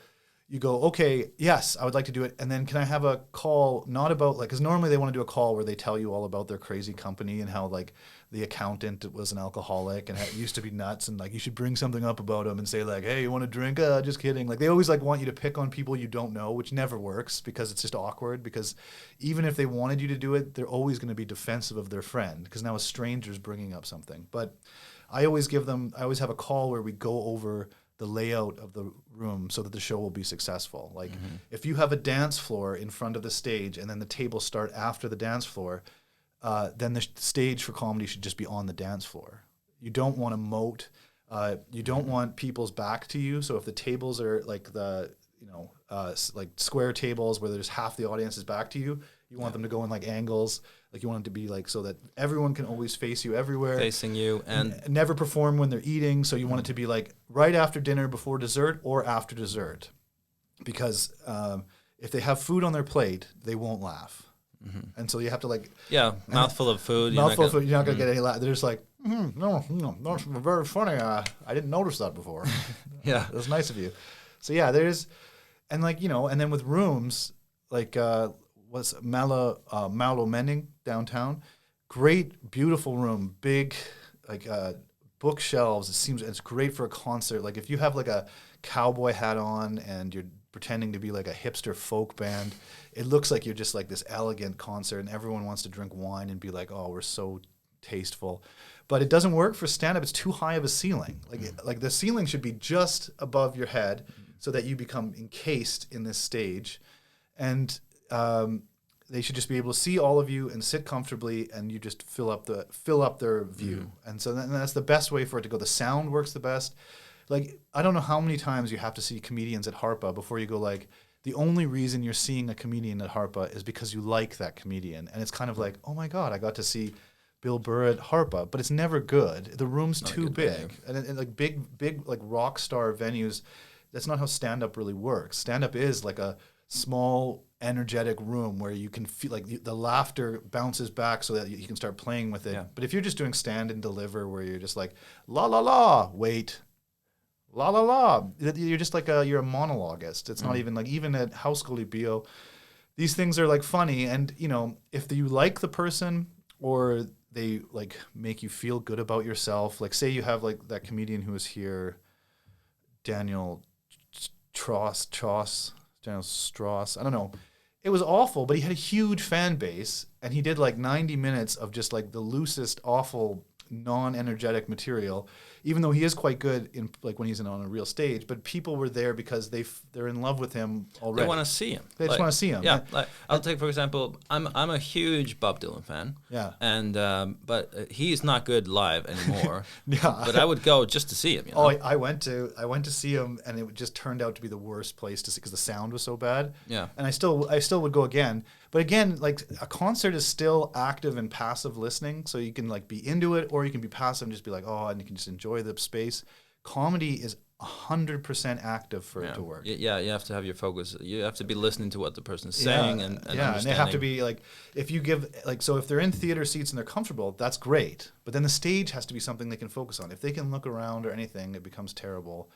you go, okay, yes, I would like to do it. And then can I have a call, not about because normally they want to do a call where they tell you all about their crazy company and how like the accountant was an alcoholic and used to be nuts, and like you should bring something up about him and say like, hey, you want a drink? Just kidding. Like they always like want you to pick on people you don't know, which never works because it's just awkward, because even if they wanted you to do it, they're always going to be defensive of their friend because now a stranger's bringing up something. But I always have a call where we go over the layout of the room so that the show will be successful. Like if you have a dance floor in front of the stage and then the tables start after the dance floor, then the stage for comedy should just be on the dance floor. You don't want to moat. You don't want people's back to you. So if the tables are like like square tables where there's half the audience is back to you, you want them to go in like angles. Like you want it to be like so that everyone can always face you everywhere. Facing you and never perform when they're eating. So you want it to be like right after dinner, before dessert, or after dessert. Because if they have food on their plate, they won't laugh. And so you have to like... Yeah, mouthful of food. You're not going to get any laugh. They're just like, no, that's very funny. I didn't notice that before. Yeah. It was nice of you. So yeah, there's... And like, and then with rooms, like... was Malo Menning downtown. Great, beautiful room, big, like bookshelves. It's great for a concert. Like if you have like a cowboy hat on and you're pretending to be like a hipster folk band, it looks like you're just like this elegant concert, and everyone wants to drink wine and be like, oh, we're so tasteful. But it doesn't work for stand-up. It's too high of a ceiling. Like the ceiling should be just above your head so that you become encased in this stage. And they should just be able to see all of you and sit comfortably, and you just fill up their view. And so that's the best way for it to go. The sound works the best. Like I don't know how many times you have to see comedians at Harpa before you go like, the only reason you're seeing a comedian at Harpa is because you like that comedian, and it's kind of like, oh my God, I got to see Bill Burr at Harpa, but it's never good. The room's too big, and like big like rock star venues. That's not how stand-up really works. Stand-up is like a small, energetic room where you can feel like the laughter bounces back so that you can start playing with it. Yeah. But if you're just doing stand and deliver where you're just like, la la la, wait, la la la, you're just like you're a monologuist. It's not even like, even at House Bio, these things are like funny. And, if you like the person or they like make you feel good about yourself, like say you have like that comedian who was here, Daniel Strauss, I don't know. It was awful, but he had a huge fan base, and he did like 90 minutes of just like the loosest, awful, non-energetic material, even though he is quite good in like when he's on a real stage. But people were there because they're in love with him already. They want to see him. They just want to see him. Yeah, like I'll take for example, I'm a huge Bob Dylan fan. Yeah. And but he's not good live anymore. Yeah. But I would go just to see him. Oh, I went to see him, and it just turned out to be the worst place to see because the sound was so bad. Yeah. And I still would go again. But again, like a concert is still active and passive listening, so you can like be into it, or you can be passive and just be like, oh, and you can just enjoy the space. Comedy is 100% active for it to work. Yeah, you have to have your focus. You have to be listening to what the person's saying and and they have to be like, if you give like, so if they're in theater seats and they're comfortable, that's great. But then the stage has to be something they can focus on. If they can look around or anything, it becomes terrible.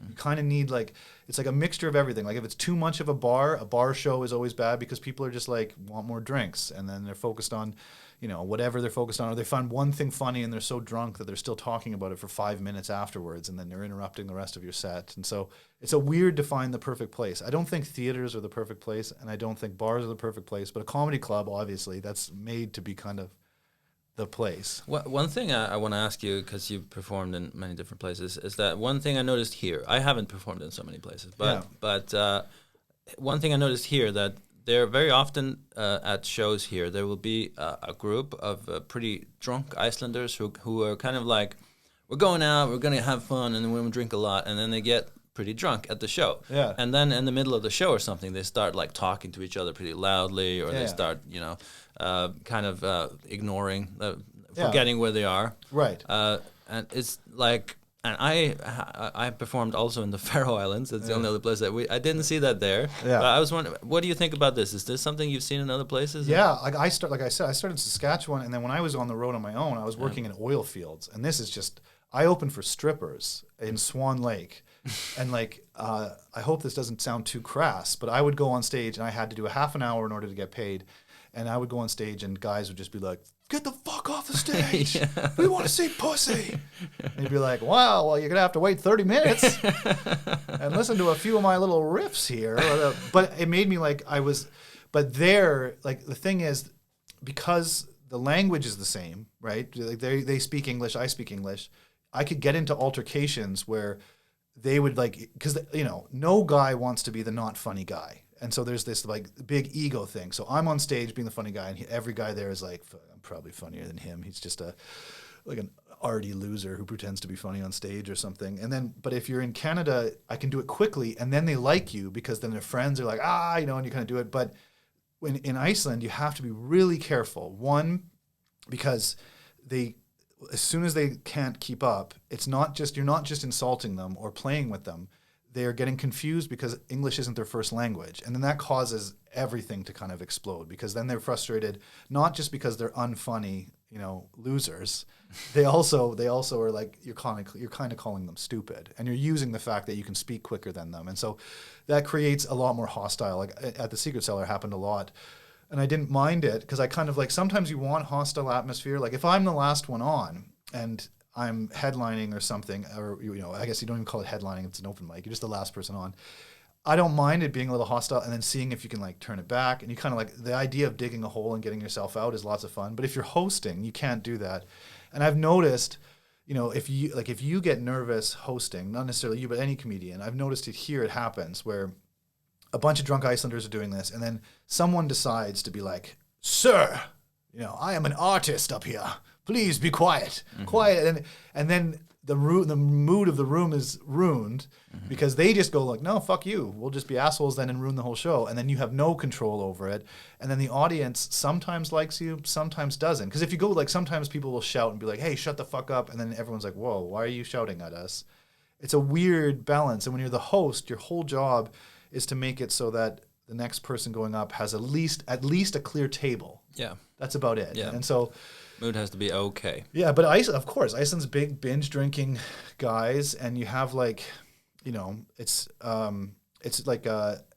You kind of need like, it's like a mixture of everything. Like if it's too much of a bar show is always bad because people are just like want more drinks, and then they're focused on, whatever they're focused on, or they find one thing funny and they're so drunk that they're still talking about it for 5 minutes afterwards, and then they're interrupting the rest of your set. And so it's a weird to find the perfect place. I don't think theaters are the perfect place, and I don't think bars are the perfect place, but a comedy club, obviously, that's made to be kind of the place. One thing I want to ask you, because you've performed in many different places, is that one thing I noticed here, I haven't performed in so many places, but one thing I noticed here, that there very often at shows here, there will be a group of pretty drunk Icelanders who are kind of like, we're going out, we're going to have fun, and then we're going to drink a lot, and then they get pretty drunk at the show. Yeah. And then in the middle of the show or something, they start like talking to each other pretty loudly, or they start, kind of ignoring, forgetting where they are. Right. And it's like, And I performed also in the Faroe Islands. It's the only other place that I didn't see that there. Yeah. But I was wondering, what do you think about this? Is this something you've seen in other places? Yeah, like I started in Saskatchewan, and then when I was on the road on my own, I was working in oil fields, and this is just I opened for strippers in Swan Lake, and like I hope this doesn't sound too crass, but I would go on stage and I had to do a half an hour in order to get paid, and I would go on stage and guys would just be like, "Get the fuck off the stage! We want to see pussy." And you'd be like, "Wow, well you're gonna have to wait 30 minutes and listen to a few of my little riffs here." But it made me like but there, like the thing is, because the language is the same, right? Like they speak English, I speak English. I could get into altercations where they would like, because no guy wants to be the not funny guy. And so there's this like big ego thing. So I'm on stage being the funny guy, and every guy there is like, "I'm probably funnier than him. He's just like an arty loser who pretends to be funny on stage or something." And then, but if you're in Canada, I can do it quickly, and then they like you because then their friends are like, and you kind of do it. But in Iceland, you have to be really careful. One, because as soon as they can't keep up, you're not just insulting them or playing with them. They are getting confused because English isn't their first language. And then that causes everything to kind of explode, because then they're frustrated, not just because they're unfunny, losers. They also are like, you're kind of calling them stupid, and you're using the fact that you can speak quicker than them. And so that creates a lot more hostile. Like at the Secret Cellar happened a lot. And I didn't mind it because I kind of like, sometimes you want hostile atmosphere. Like if I'm the last one on and I'm headlining or something, or, I guess you don't even call it headlining, it's an open mic. You're just the last person on. I don't mind it being a little hostile, and then seeing if you can like turn it back. And you kind of like, the idea of digging a hole and getting yourself out is lots of fun. But if you're hosting, you can't do that. And I've noticed, if you get nervous hosting, not necessarily you, but any comedian, I've noticed it happens where a bunch of drunk Icelanders are doing this, and then someone decides to be like, "Sir, I am an artist up here. Please be quiet." Mm-hmm. Quiet. And then the mood of the room is ruined, mm-hmm. because they just go like, "No, fuck you. We'll just be assholes then and ruin the whole show." And then you have no control over it. And then the audience sometimes likes you, sometimes doesn't. Because if you go, like, sometimes people will shout and be like, "Hey, shut the fuck up." And then everyone's like, "Whoa, why are you shouting at us?" It's a weird balance. And when you're the host, your whole job is to make it so that the next person going up has at least a clear table. Yeah. That's about it. Yeah. And so mood has to be okay. Yeah, but of course, Iceland's big binge drinking guys, and you have like, it's like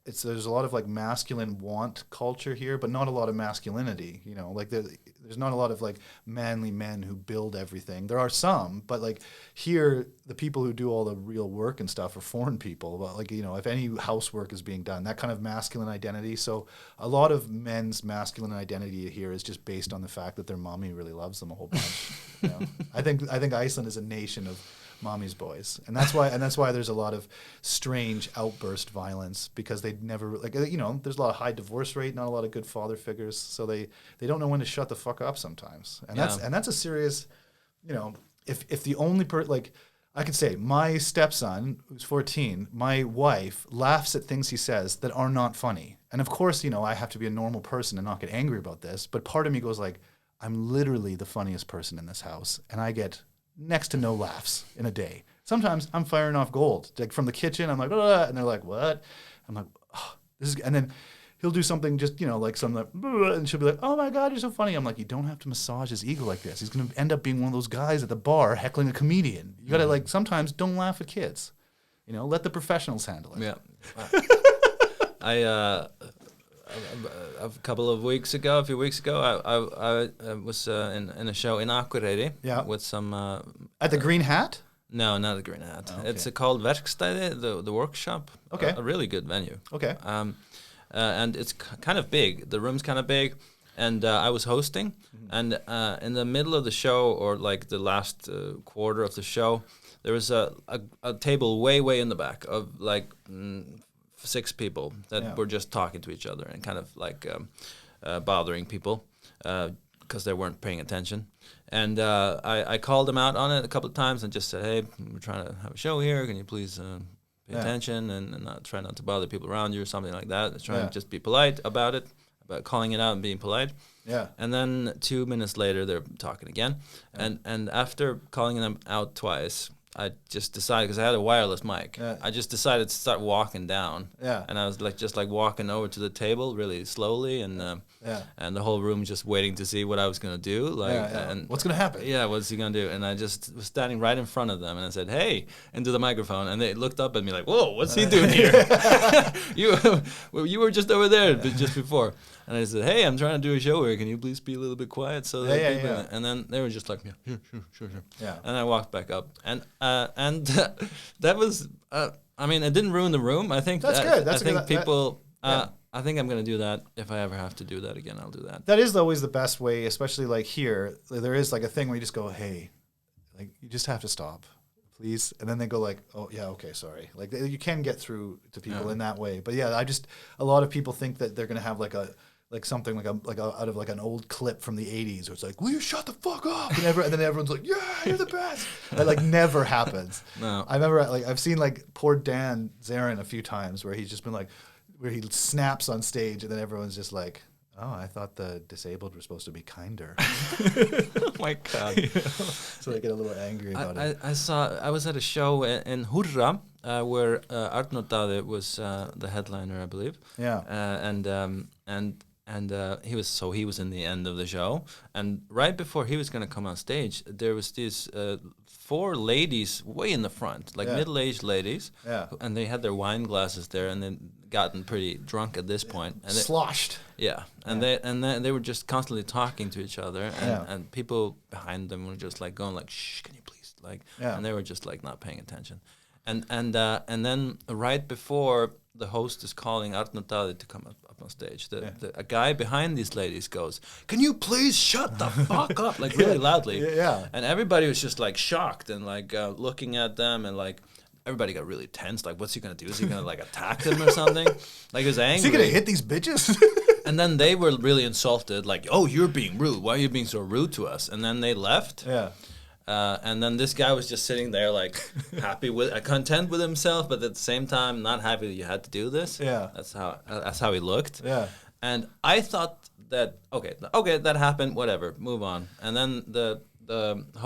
there's a lot of like masculine want culture here, but not a lot of masculinity. Like there's not a lot of like manly men who build everything. There are some, but like here, the people who do all the real work and stuff are foreign people. But like, if any housework is being done, that kind of masculine identity. So a lot of men's masculine identity here is just based on the fact that their mommy really loves them a whole bunch. I think Iceland is a nation of mommy's boys, and that's why there's a lot of strange outburst violence, because they never there's a lot of high divorce rate, not a lot of good father figures, so they don't know when to shut the fuck up sometimes, and that's a serious, if the only I could say my stepson who's 14, my wife laughs at things he says that are not funny, and of course I have to be a normal person and not get angry about this, but part of me goes like, I'm literally the funniest person in this house, and I get next to no laughs in a day. Sometimes I'm firing off gold. Like from the kitchen, I'm like, and they're like, "What?" I'm like, "Oh, this is," and then he'll do something just, like something like, and she'll be like, "Oh my God, you're so funny." I'm like, you don't have to massage his ego like this. He's going to end up being one of those guys at the bar heckling a comedian. You got to sometimes don't laugh at kids. Let the professionals handle it. Yeah. A few weeks ago, I was in a show in Akureyri with some... at the Green Hat? No, not the Green Hat. Oh, okay. It's called Verkstæði, the workshop. Okay. A really good venue. Okay. And it's kind of big. The room's kind of big. And I was hosting. Mm-hmm. And in the middle of the show, or like the last quarter of the show, there was a table way in the back of like... 6 people that were just talking to each other and kind of like bothering people because they weren't paying attention. And I called them out on it a couple of times and just said, "Hey, we're trying to have a show here. Can you please pay attention and try not to bother people around you," or something like that. Let's try and just be polite about it, about calling it out and being polite. Yeah. And then 2 minutes later, they're talking again. Yeah. And after calling them out twice, I just decided, because I had a wireless mic, I just decided to start walking down. Yeah. And I was just walking over to the table really slowly, and the whole room just waiting to see what I was gonna do. And what's gonna happen? Yeah, what's he gonna do? And I just was standing right in front of them, and I said, "Hey," into the microphone, and they looked up at me like, "Whoa, what's he doing here? you were just over there just before." And I said, "Hey, I'm trying to do a show here. Can you please be a little bit quiet?" So that And then they were just like, "Yeah, sure." Yeah. And I walked back up, and that was. I mean, it didn't ruin the room. I think that's good. I think people. I think I'm gonna do that. If I ever have to do that again, I'll do that. That is always the best way, especially like here. There is like a thing where you just go, "Hey, like you just have to stop, please," and then they go like, "Oh yeah, okay, sorry." Like you can get through to people in that way. But yeah, a lot of people think that they're gonna have something like a out of like an old clip from the 80s where it's like, "Will you shut the fuck up?" And then everyone's like, "Yeah, you're the best." That like never happens. No. I remember I've seen like poor Dan Zarin a few times where he's just been like, where he snaps on stage and then everyone's just like, "Oh, I thought the disabled were supposed to be kinder." Oh my God. So they get a little angry about it. I was at a show in Hurra where Arnór Daði was the headliner, I believe. Yeah. And he was in the end of the show, and right before he was going to come on stage, there was these 4 ladies way in the front, like middle-aged ladies, and they had their wine glasses there, and then gotten pretty drunk at this point, and sloshed. They were just constantly talking to each other, and people behind them were just like going like, "Shh, can you please?" And they were just like not paying attention, and then right before the host is calling Arnór Daði to come up on stage, a guy behind these ladies goes, "Can you please shut the fuck up?" Like really loudly. And everybody was just like shocked and like looking at them, and like everybody got really tense. Like, what's he gonna do? Is he gonna like attack them or something? Like he was angry. Is he gonna hit these bitches? And then they were really insulted, like, "Oh, you're being rude. Why are you being so rude to us?" And then they left. Yeah. And then this guy was just sitting there, like, content with himself, but at the same time, not happy that you had to do this. Yeah, that's how he looked. Yeah, and I thought that okay, that happened. Whatever, move on. And then the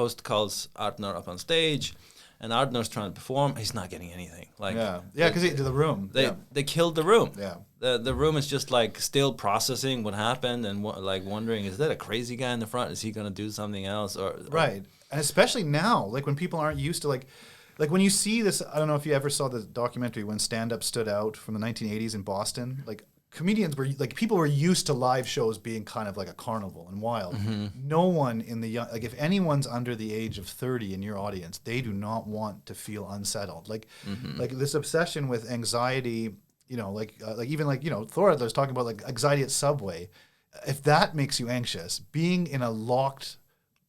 host calls Arnór up on stage, and Arnór's trying to perform. He's not getting anything. Like because the room. They killed the room. Yeah. The room is just like still processing what happened and like wondering, is that a crazy guy in the front? Is he going to do something else? Or And especially now, like when people aren't used to like when you see this, I don't know if you ever saw the documentary when stand-up stood out from the 1980s in Boston. Like comedians were like, people were used to live shows being kind of like a carnival and wild. Mm-hmm. No one in the young, like if anyone's under the age of 30 in your audience, they do not want to feel unsettled. Like like this obsession with anxiety, you know, like even like, you know, Thor was talking about like anxiety at Subway. If that makes you anxious, being in a locked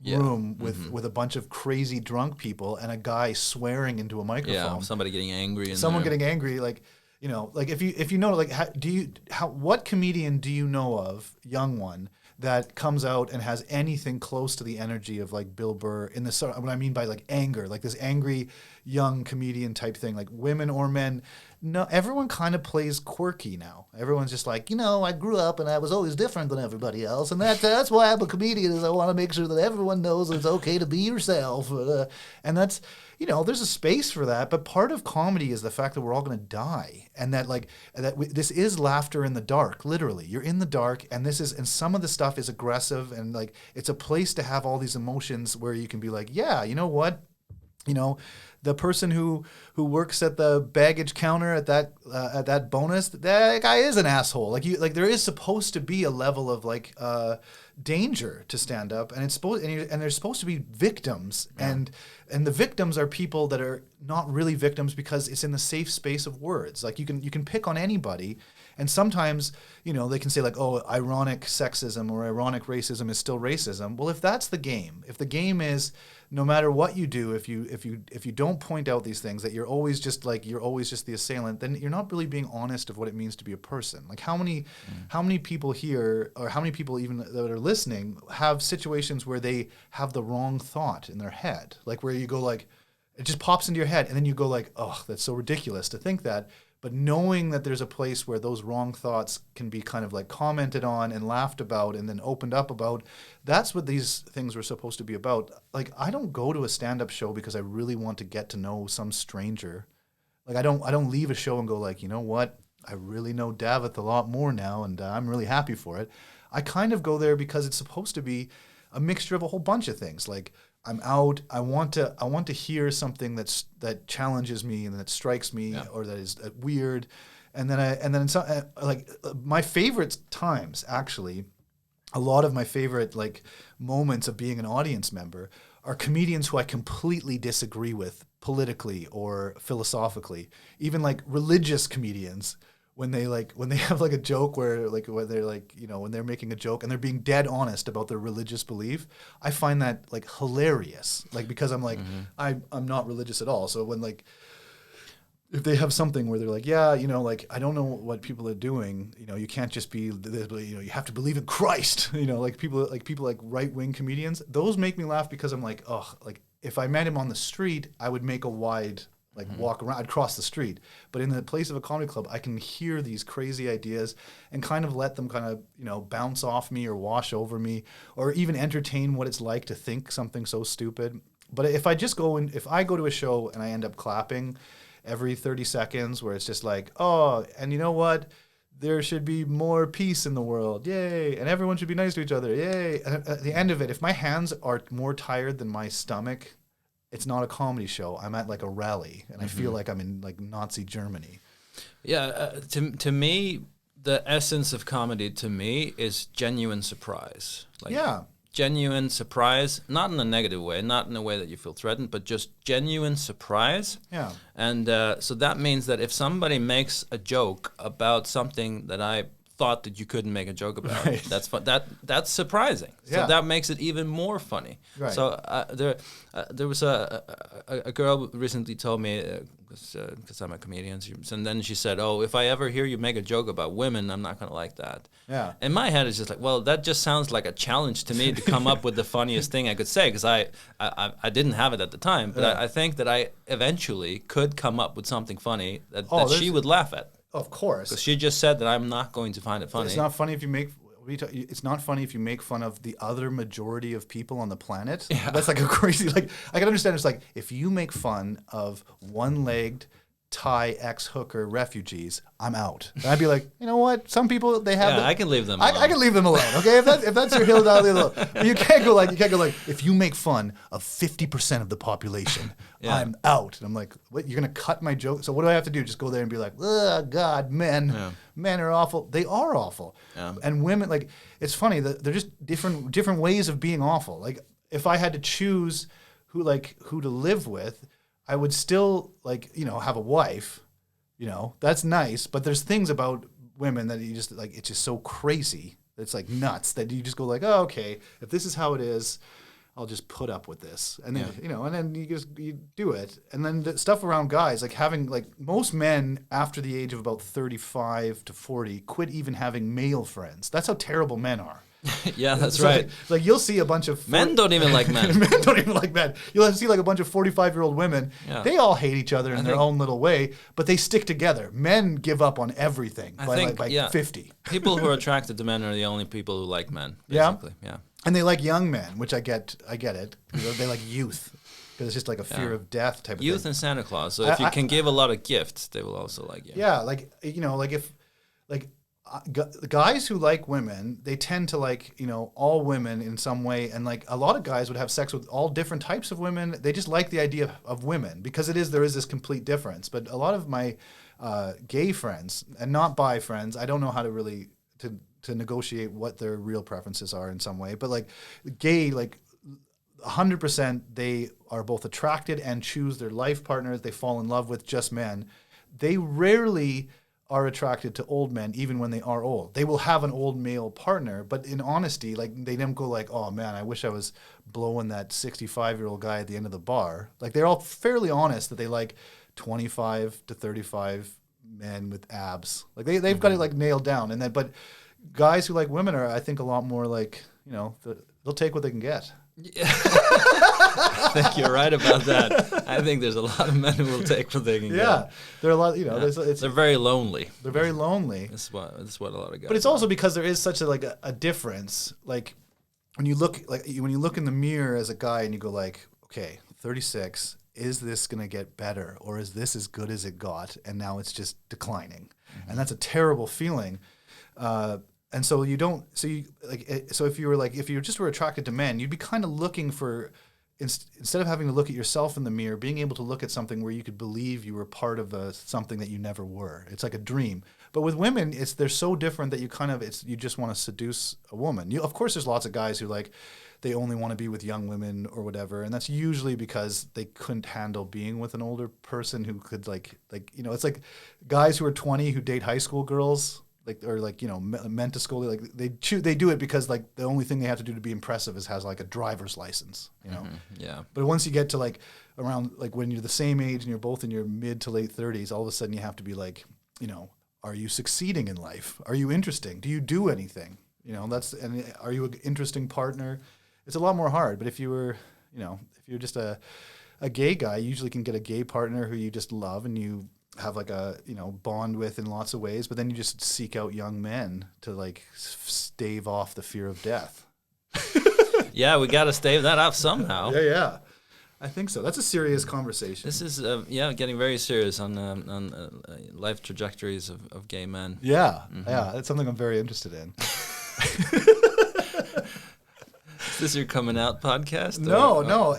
room with a bunch of crazy drunk people and a guy swearing into a microphone. Somebody getting angry. Getting angry, like, you know, like if you know, like, what comedian do you know of, young one, that comes out and has anything close to the energy of like Bill Burr in this? What I mean by like anger, like this angry young comedian type thing, like women or men. No, everyone kind of plays quirky now. Everyone's just like, you know, I grew up and I was always different than everybody else, and that's why I'm a comedian, is I want to make sure that everyone knows it's okay to be yourself. And that's, you know, there's a space for that, but part of comedy is the fact that we're all going to die, and that this is laughter in the dark. Literally, you're in the dark, and some of the stuff is aggressive, and like it's a place to have all these emotions where you can be like, yeah, you know what, you know. The person who works at the baggage counter at that bonus, that guy is an asshole. Like there is supposed to be a level of like danger to stand up, and and there's supposed to be victims, and the victims are people that are not really victims because it's in the safe space of words. Like you can pick on anybody, and sometimes, you know, they can say like, oh, ironic sexism or ironic racism is still racism. Well, if that's the game, if the game is no matter what you do, if you don't point out these things, that you're always just the assailant, then you're not really being honest of what it means to be a person. Like how many people here, or how many people even that are listening, have situations where they have the wrong thought in their head, like where you go like, it just pops into your head, and then you go like, oh, that's so ridiculous to think that. But knowing that there's a place where those wrong thoughts can be kind of like commented on and laughed about and then opened up about, that's what these things were supposed to be about. Like, I don't go to a stand-up show because I really want to get to know some stranger. Like, I don't leave a show and go like, you know what? I really know Davith a lot more now, and I'm really happy for it. I kind of go there because it's supposed to be a mixture of a whole bunch of things. Like, I'm out. I want to hear something that challenges me and that strikes me or that is weird, and then my favorite times, actually, a lot of my favorite like moments of being an audience member are comedians who I completely disagree with politically or philosophically, even like religious comedians. When they have like a joke where they're like, you know, when they're making a joke and they're being dead honest about their religious belief, I find that like hilarious. Like, because I'm like, I'm not religious at all. So when like, if they have something where they're like, yeah, you know, like, I don't know what people are doing, you know, you can't just be, you know, you have to believe in Christ, you know, like people like right-wing comedians, those make me laugh because I'm like, oh, like if I met him on the street, I would make a wide walk around, I'd cross the street. But in the place of a comedy club, I can hear these crazy ideas and kind of let them kind of, you know, bounce off me or wash over me or even entertain what it's like to think something so stupid. But if I go to a show and I end up clapping every 30 seconds where it's just like, oh, and you know what? There should be more peace in the world. Yay. And everyone should be nice to each other. Yay. And at the end of it, if my hands are more tired than my stomach, it's not a comedy show. I'm at like a rally, and I feel like I'm in like Nazi Germany. Yeah, to me, the essence of comedy to me is genuine surprise. Like, genuine surprise, not in a negative way, not in a way that you feel threatened, but just genuine surprise. Yeah. And so that means that if somebody makes a joke about something that I thought that you couldn't make a joke about, that's fun. That's surprising. So that makes it even more funny. Right. So there was a girl recently told me, because I'm a comedian, and then she said, "Oh, if I ever hear you make a joke about women, I'm not gonna like that." Yeah. In my head, it's just like, well, that just sounds like a challenge to me to come up with the funniest thing I could say, because I didn't have it at the time, but I think that I eventually could come up with something funny that she would laugh at. Of course. Because she just said that I'm not going to find it funny. It's not funny if you make. It's not funny if you make fun of the other majority of people on the planet. Yeah. That's like a crazy. Like, I can understand. It's like if you make fun of one-legged Thai ex-hooker refugees, I'm out. And I'd be like, you know what? Some people they have. Yeah, I can leave them alone. I can leave them alone. Okay, if that's your hill, I'll leave them alone. But you can't go like if you make fun of 50% of the population, I'm out. And I'm like, what? You're gonna cut my joke? So what do I have to do? Just go there and be like, oh God, men are awful. They are awful. Yeah. And women, like, it's funny that they're just different ways of being awful. Like, if I had to choose who to live with, I would still, like, you know, have a wife, you know, that's nice. But there's things about women that you just, like, it's just so crazy. It's like nuts that you just go like, oh, okay, if this is how it is, I'll just put up with this. And then, you know, and then you do it. And then the stuff around guys, like having, like, most men after the age of about 35 to 40 quit even having male friends. That's how terrible men are. Yeah, that's right. Like, you'll see a bunch of... Men don't even like men. Men don't even like men. You'll see like a bunch of 45-year-old women. Yeah. They all hate each other in their own little way, but they stick together. Men give up on everything by 50. People who are attracted to men are the only people who like men, basically. Yeah. And they like young men, which I get it. They like youth. Because it's just like a fear of death type of thing. Youth and Santa Claus. So if you can give a lot of gifts, they will also like you. Yeah, like, you know, like if... like. Guys who like women, they tend to like, you know, all women in some way, and like a lot of guys would have sex with all different types of women. They just like the idea of women because there is this complete difference. But a lot of my gay friends and not bi friends, I don't know how to really to negotiate what their real preferences are in some way. But like gay, like 100%, they are both attracted and choose their life partners. They fall in love with just men. They rarely are attracted to old men even when they are old. They will have an old male partner, but in honesty, like, they don't go like, oh man, I wish I was blowing that 65-year-old guy at the end of the bar. Like, they're all fairly honest that they like 25 to 35 men with abs. Like, they've got it like nailed down. And then, but guys who like women are, I think, a lot more like, you know, they'll take what they can get. Yeah. I think you're right about that. I think there's a lot of men who will take what they can get. There are a lot, They're very lonely. they're very lonely. That's what a lot of guys. But it's also because there is such a difference. Like when you look in the mirror as a guy and you go like, okay, 36, is this going to get better, or is this as good as it got and now it's just declining? Mm-hmm. And that's a terrible feeling. And so you don't, so if you just were attracted to men, you'd be kind of looking for, instead of having to look at yourself in the mirror, being able to look at something where you could believe you were part of something that you never were. It's like a dream. But with women, they're so different that you just want to seduce a woman. Of course, there's lots of guys who they only want to be with young women or whatever, and that's usually because they couldn't handle being with an older person who could it's like guys who are 20 who date high school girls. Men to school, they do it because the only thing they have to do to be impressive is has a driver's license, Mm-hmm. Yeah. But once you get to around when you're the same age and you're both in your mid to late 30s, all of a sudden you have to be are you succeeding in life? Are you interesting? Do you do anything? And are you an interesting partner? It's a lot more hard. But if you're just a gay guy, you usually can get a gay partner who you just love and you have bond with in lots of ways, but then you just seek out young men to stave off the fear of death. Yeah, we got to stave that off somehow. Yeah. I think so. That's a serious conversation. This is getting very serious on life trajectories of gay men. Yeah, yeah, that's something I'm very interested in. Is this your coming out podcast? No. No.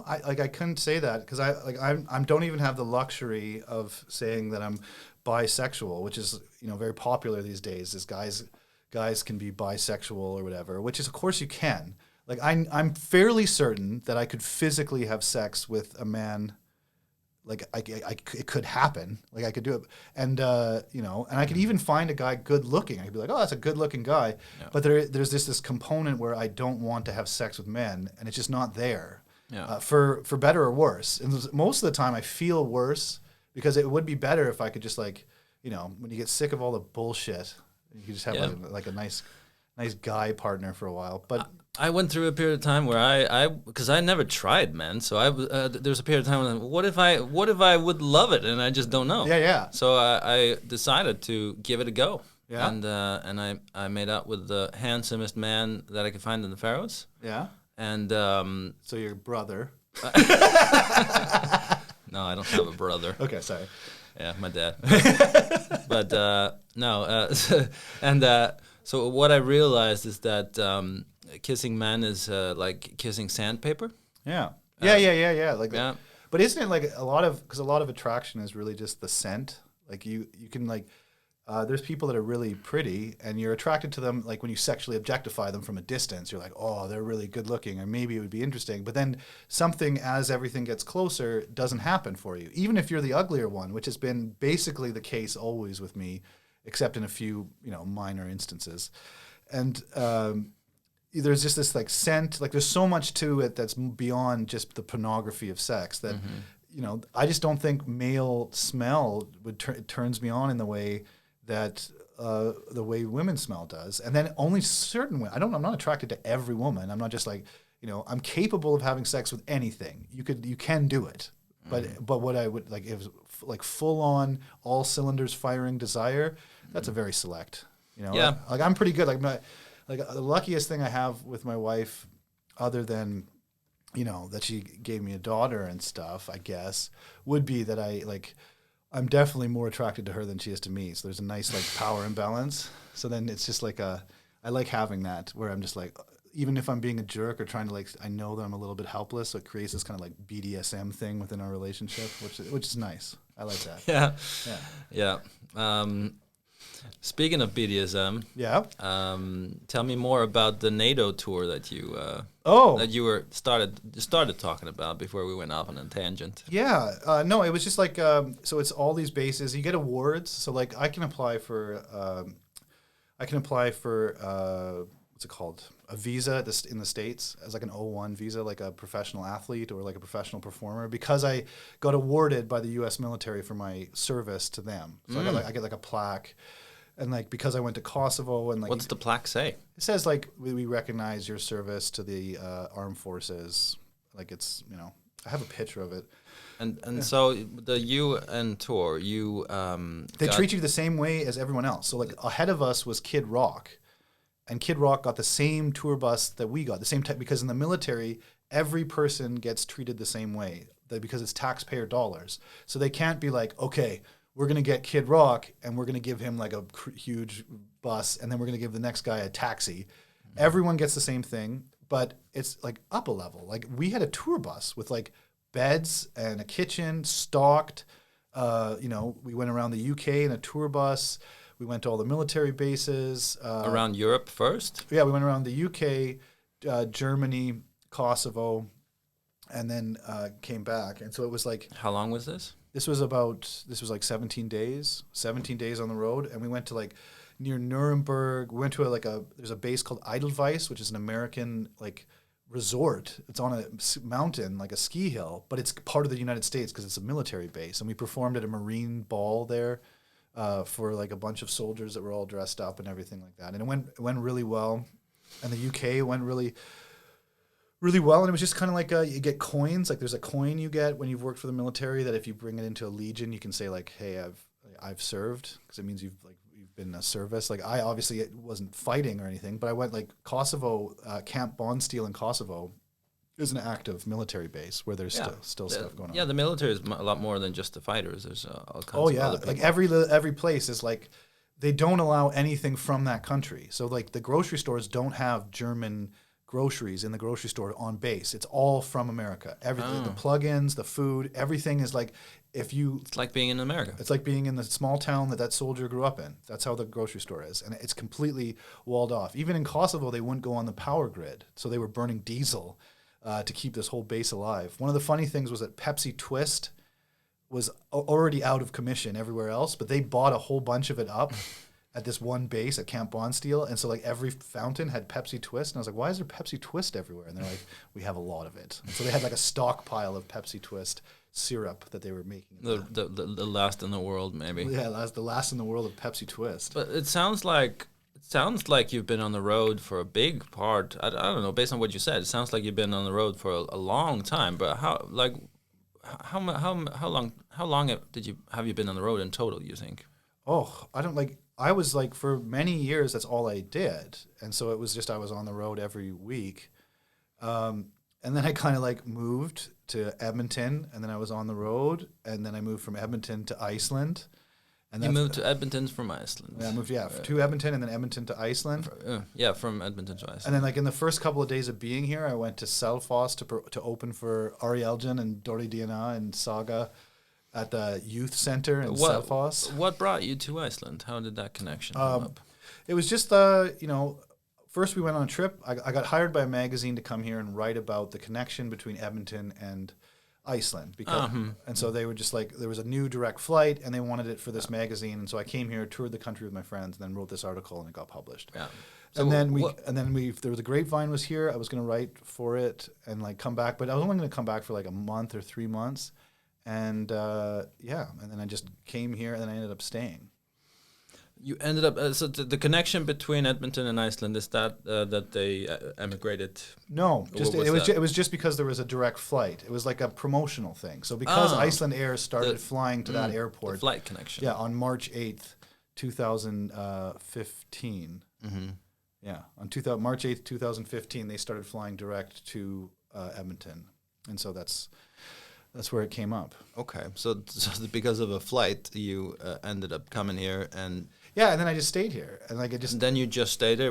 I couldn't say that because I don't even have the luxury of saying that I'm bisexual, which is very popular these days. Is guys can be bisexual or whatever, which is of course you can. I'm fairly certain that I could physically have sex with a man. It could happen. I could do it, and and I could even find a guy good looking. I could be like, oh, that's a good looking guy. Yeah. But there's this component where I don't want to have sex with men, and it's just not there. Yeah. For better or worse. And most of the time, I feel worse because it would be better if I could just when you get sick of all the bullshit, you could just have a nice guy partner for a while. But I went through a period of time where because I never tried men, so there was a period of time when what if I would love it and I just don't know. Yeah. So I decided to give it a go. Yeah. And I made out with the handsomest man that I could find in the Faroes. Yeah. And so your brother. No, I don't have a brother. Okay, sorry. Yeah, my dad. But no, so what I realized is that kissing men is like kissing sandpaper. Yeah. Yeah. Yeah. But isn't it a lot of attraction is really just the scent? You can there's people that are really pretty and you're attracted to them when you sexually objectify them from a distance. You're like, oh, they're really good looking or maybe it would be interesting. But then something as everything gets closer doesn't happen for you. Even if you're the uglier one, which has been basically the case always with me, except in a few, minor instances. And there's just this scent, there's so much to it that's beyond just the pornography of sex that, I just don't think male smell turns me on in the way that the way women smell does. And then only certain women, I'm not attracted to every woman. I'm not just I'm capable of having sex with anything. You can do it. But what I would if full on all cylinders firing desire, that's a very select, Yeah. I'm pretty good. The luckiest thing I have with my wife, other than, that she gave me a daughter and stuff, I guess, would be that I'm definitely more attracted to her than she is to me. So there's a nice power imbalance. So then it's just I like having that where I'm just even if I'm being a jerk or trying to I know that I'm a little bit helpless, so it creates this kind of BDSM thing within our relationship, which is nice. I like that. Yeah. Speaking of BDSM, tell me more about the NATO tour that you started talking about before we went off on a tangent. Yeah, no, it was just so it's all these bases. You get awards, so I can apply for what's it called? A visa in the States as an O1 visa, like a professional athlete or a professional performer, because I got awarded by the U.S. military for my service to them. So I get a plaque. And like because I went to Kosovo and like What's the plaque say? it says like we recognize your service to the armed forces. Like it's I have a picture of it. And so the UN tour, you They treat you the same way as everyone else. So like ahead of us was Kid Rock, and Kid Rock got the same tour bus that we got, the same type, because in the military every person gets treated the same way because it's taxpayer dollars. So they can't be like, okay, we're going to get Kid Rock and we're going to give him like a huge bus and then we're going to give the next guy a taxi. Everyone gets the same thing, but it's like up a level. Like we had a tour bus with like beds and a kitchen stocked. We went around the UK in a tour bus. We went to all the military bases. Around Europe first? Yeah, we went around the UK, Germany, Kosovo, and then came back. And so it was like... How long was this? This was like 17 days on the road. And we went to like near Nuremberg. We went to there's a base called Edelweiss, which is an American like resort. It's on a mountain, like a ski hill, but it's part of the United States because it's a military base. And we performed at a Marine ball there for like a bunch of soldiers that were all dressed up and everything like that. And it went really well. And the UK went really well, and it was just kind of like you get coins. Like there's a coin you get when you've worked for the military that if you bring it into a legion, you can say like, "Hey, I've served," because it means you've been a service. Like I obviously wasn't fighting or anything, but I went like Kosovo, Camp Bondsteel in Kosovo is an active military base where there's still stuff going on. Yeah, the military is a lot more than just the fighters. There's all kinds of other people. Like every place is like they don't allow anything from that country. So like the grocery stores don't have German groceries in the grocery store on base. It's all from America. Everything, the plugins, the food, everything is like It's like being in America. It's like being in the small town that soldier grew up in. That's how the grocery store is. And it's completely walled off. Even in Kosovo, they wouldn't go on the power grid. So they were burning diesel to keep this whole base alive. One of the funny things was that Pepsi Twist was already out of commission everywhere else, but they bought a whole bunch of it up at this one base at Camp Bondsteel. And so like every fountain had Pepsi Twist. And I was like, why is there Pepsi Twist everywhere? And they're like, we have a lot of it. And so they had like a stockpile of Pepsi Twist syrup that they were making. The last in the world, maybe. Yeah, the last in the world of Pepsi Twist. But it sounds like you've been on the road for a big part. I don't know, based on what you said, it sounds like you've been on the road for a long time. But how long have you been on the road in total, you think? Oh, I was like for many years that's all I did. And so it was just I was on the road every week. And then I kind of like moved to Edmonton, and then I was on the road, and then I moved from Edmonton to Iceland. And you moved to Edmonton from Iceland. Yeah, I moved to Edmonton, and then Edmonton to Iceland. From Edmonton to Iceland. And then like in the first couple of days of being here, I went to Selfoss to open for Ari Elgin and Dori Diana and Saga at the youth center in Selfoss. What brought you to Iceland? How did that connection come up? It was just first we went on a trip. I got hired by a magazine to come here and write about the connection between Edmonton and Iceland, because and so they were just like there was a new direct flight and they wanted it for this magazine, and so I came here, toured the country with my friends, and then wrote this article and it got published. Yeah. So and then there was a Grapevine was here. I was going to write for it and like come back, but I was only going to come back for like a month or 3 months, and and then I just came here and then I ended up staying. You ended up so the connection between Edmonton and Iceland is that they emigrated. No, it was just because there was a direct flight. It was like a promotional thing. So because Iceland Air started flying to that airport, the flight connection. Yeah, on March 8th, 2015. Mm-hmm. Yeah, on March 8th, 2015, they started flying direct to Edmonton, and so that's where it came up. Okay, so because of a flight, you ended up coming here and. Yeah, and then I just stayed here, and like Then you just stayed there.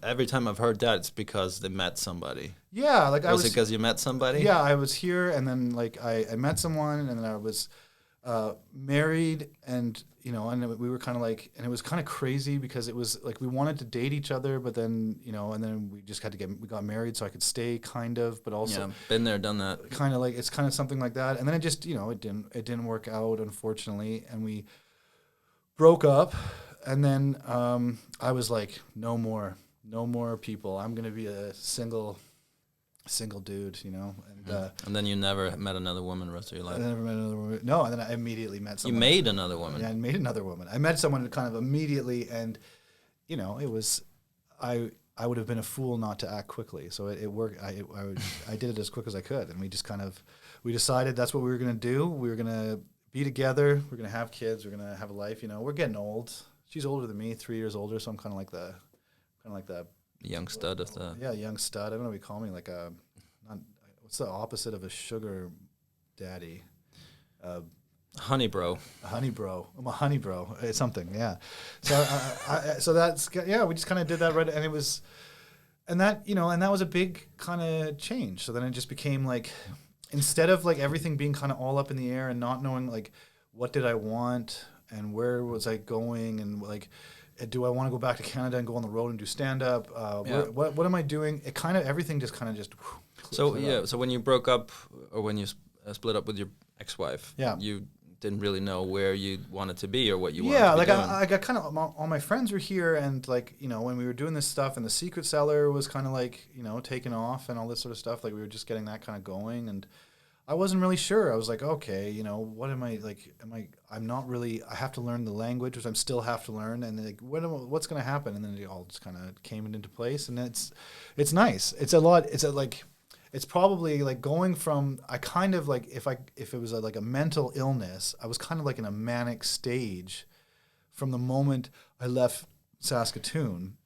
Every time I've heard that, it's because they met somebody. Yeah, like was it because you met somebody? Yeah, I was here, and then like I met someone, and then I was married, and and we were kind of like, and it was kind of crazy because it was like we wanted to date each other, but then and then we just we got married so I could stay kind of, but also been there, done that. Kind of like it's kind of something like that, and then it just it didn't work out, unfortunately, and we broke up, and then I was like, no more people. I'm gonna be a single single dude, you know. And then you never met another woman the rest of your life. I never met another woman. No, and then I immediately met someone. You made another woman. Yeah, I made another woman. I met someone kind of immediately, and you know, it was I would have been a fool not to act quickly. So it worked. I did it as quick as I could, and we decided that's what we were gonna do. We were gonna be together. We're gonna have kids. We're gonna have a life. You know, we're getting old. She's older than me, 3 years older. So I'm kind of like the Young stud of the. Yeah, young stud. I don't know what you call me. Like what's the opposite of a sugar daddy? Honey bro. A honey bro. I'm a honey bro. It's something, yeah. So so that's, yeah, we just kind of did that right. And it was, and that was a big kind of change. So then it just became like, instead of like everything being kind of all up in the air and not knowing like what did I want and where was I going and like, do I want to go back to Canada and go on the road and do stand-up? What am I doing? It kind of, everything just kind of just. So, yeah, so when you broke up or when you split up with your ex-wife, yeah, you didn't really know where you wanted to be or what you wanted to be doing. I got kind of, all my friends were here and like, you know, when we were doing this stuff and the Secret Cellar was kind of like, you know, taking off and all this sort of stuff, like we were just getting that kind of going and I wasn't really sure. I was like, okay, you know, what am I like? I'm not really. I have to learn the language, which I still have to learn, and like, what's going to happen? And then it all just kind of came into place, and it's nice. It's a lot. It's probably like going from. I kind of like if it was like a mental illness, I was kind of like in a manic stage, from the moment I left Saskatoon.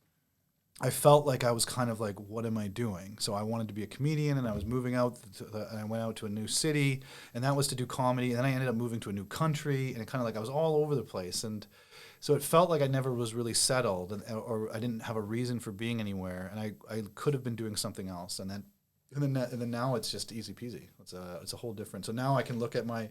I felt like I was kind of like, what am I doing? So I wanted to be a comedian, and I was moving out, and I went out to a new city, and that was to do comedy. And then I ended up moving to a new country, and it kind of like I was all over the place. And so it felt like I never was really settled, or I didn't have a reason for being anywhere, and I could have been doing something else. And then now it's just easy peasy. It's a whole different. So now I can look at my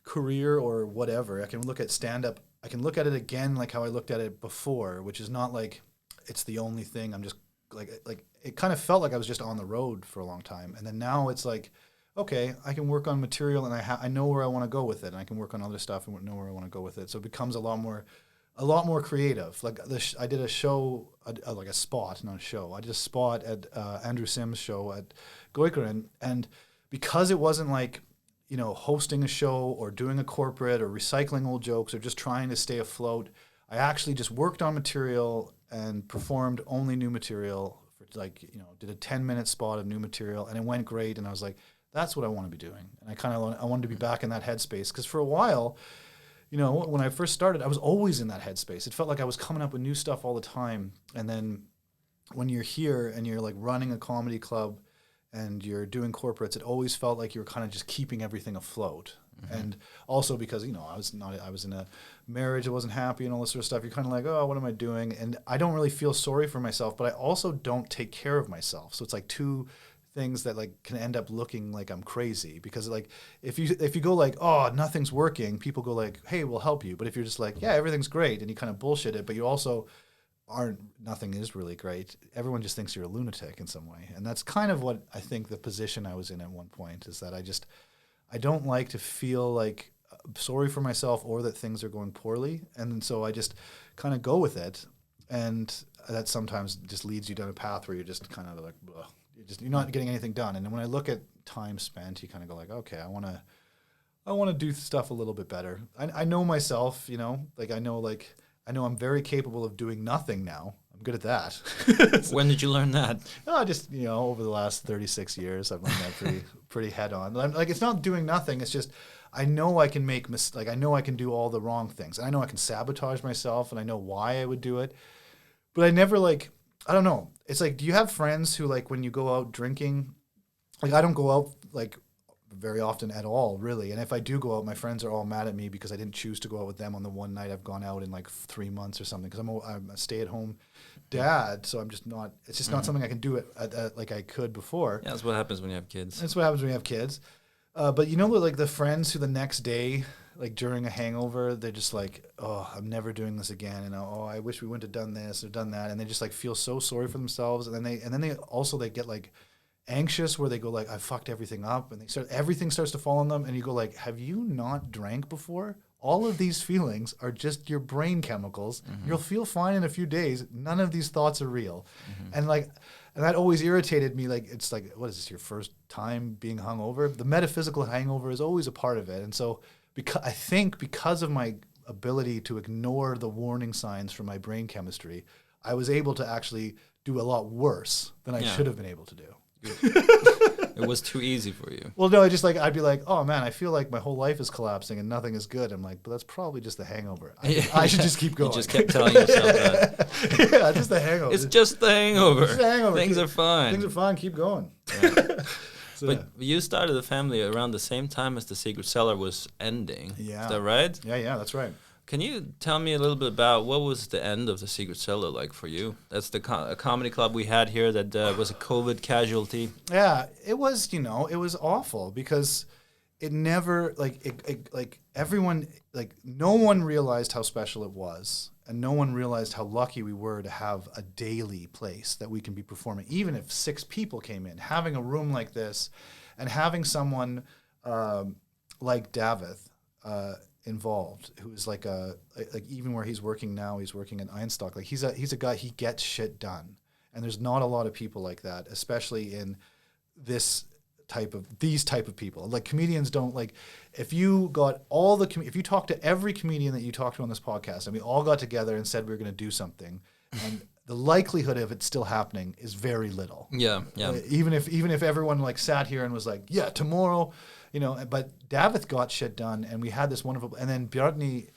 career or whatever. I can look at stand-up. I can look at it again like how I looked at it before, which is not like it's the only thing. I'm just like it kind of felt like I was just on the road for a long time. And then now it's like, okay, I can work on material and I know where I want to go with it, and I can work on other stuff and know where I want to go with it. So it becomes a lot more creative. Like I did a show, like a spot, not a show. I did a spot at Andrew Sims' show at Goikeren, and because it wasn't like, you know, hosting a show or doing a corporate or recycling old jokes or just trying to stay afloat, I actually just worked on material and performed only new material for like, you know, did a 10-minute spot of new material, and it went great. And I was like, that's what I want to be doing. And I wanted to be back in that headspace, because for a while, you know, when I first started, I was always in that headspace. It felt like I was coming up with new stuff all the time. And then when you're here and you're like running a comedy club and you're doing corporates, it always felt like you were kind of just keeping everything afloat. Mm-hmm. And also because, you know, I was in a marriage that wasn't happy and all this sort of stuff. You're kind of like, oh, what am I doing? And I don't really feel sorry for myself, but I also don't take care of myself. So it's like two things that like can end up looking like I'm crazy, because like if you go like, oh, nothing's working, people go like, hey, we'll help you. But if you're just like, yeah, everything's great, and you kind of bullshit it, but you also nothing is really great, everyone just thinks you're a lunatic in some way. And that's kind of what I think the position I was in at one point, is that I don't like to feel like sorry for myself or that things are going poorly. And so I just kind of go with it. And that sometimes just leads you down a path where you're just kind of like, ugh. You're not getting anything done. And then when I look at time spent, you kind of go like, okay, I want to do stuff a little bit better. I know myself, you know, like I know I'm very capable of doing nothing now. I'm good at that. When did you learn that? Just, you know, over the last 36 years, I've learned that pretty head on. Like, it's not doing nothing. It's just, I know I can make I know I can do all the wrong things. And I know I can sabotage myself, and I know why I would do it. But I never I don't know. It's like, do you have friends who, like, when you go out drinking, like, I don't go out, like, very often at all, really. And if I do go out, my friends are all mad at me because I didn't choose to go out with them on the one night I've gone out in, like, 3 months or something, because I'm a stay-at-home dad, so I'm just not, it's just not something I can do like I could before. Yeah, that's what happens when you have kids. That's what happens when you have kids. But you know, like, the friends who the next day, like during a hangover, they're just like, oh, I'm never doing this again, and oh, I wish we wouldn't have done this or done that, and they just like feel so sorry for themselves, and then they get like anxious, where they go like, I fucked everything up, and everything starts to fall on them, and you go like, have you not drank before? all of these feelings are just your brain chemicals. You'll feel fine in a few days. None of these thoughts are real. And that always irritated me. Like, it's like, what is this, your first time being hungover? The metaphysical hangover is always a part of it. And so I think because of my ability to ignore the warning signs from my brain chemistry, I was able to actually do a lot worse than I should have been able to do. It was too easy for you. Well, no, I'd be like, oh man, I feel like my whole life is collapsing and nothing is good. I'm like, but that's probably just the hangover. I should just keep going. You just kept telling yourself that. Yeah, just the hangover. It's just the hangover. It's the hangover. Things are fine. Things are fine. Keep going. Yeah. So, but you started the family around the same time as the Secret Cellar was ending. Yeah. Is that right? Yeah, that's right. Can you tell me a little bit about what was the end of the Secret Cellar like for you? That's a comedy club we had here that was a COVID casualty. Yeah, it was, it was awful because it never, everyone, no one realized how special it was. And no one realized how lucky we were to have a daily place that we can be performing. Even if 6 people came in, having a room like this and having someone like David involved, who is like even where he's working now, he's working in Einstock. Like he's a guy, he gets shit done, and there's not a lot of people like that, especially in these type of people. Like comedians don't like. If you got if you talk to every comedian that you talk to on this podcast, and we all got together and said we were going to do something, and the likelihood of it still happening is very little. Yeah. Even if everyone like sat here and was like, yeah, tomorrow. But David got shit done, and we had this wonderful. And then Bjarni,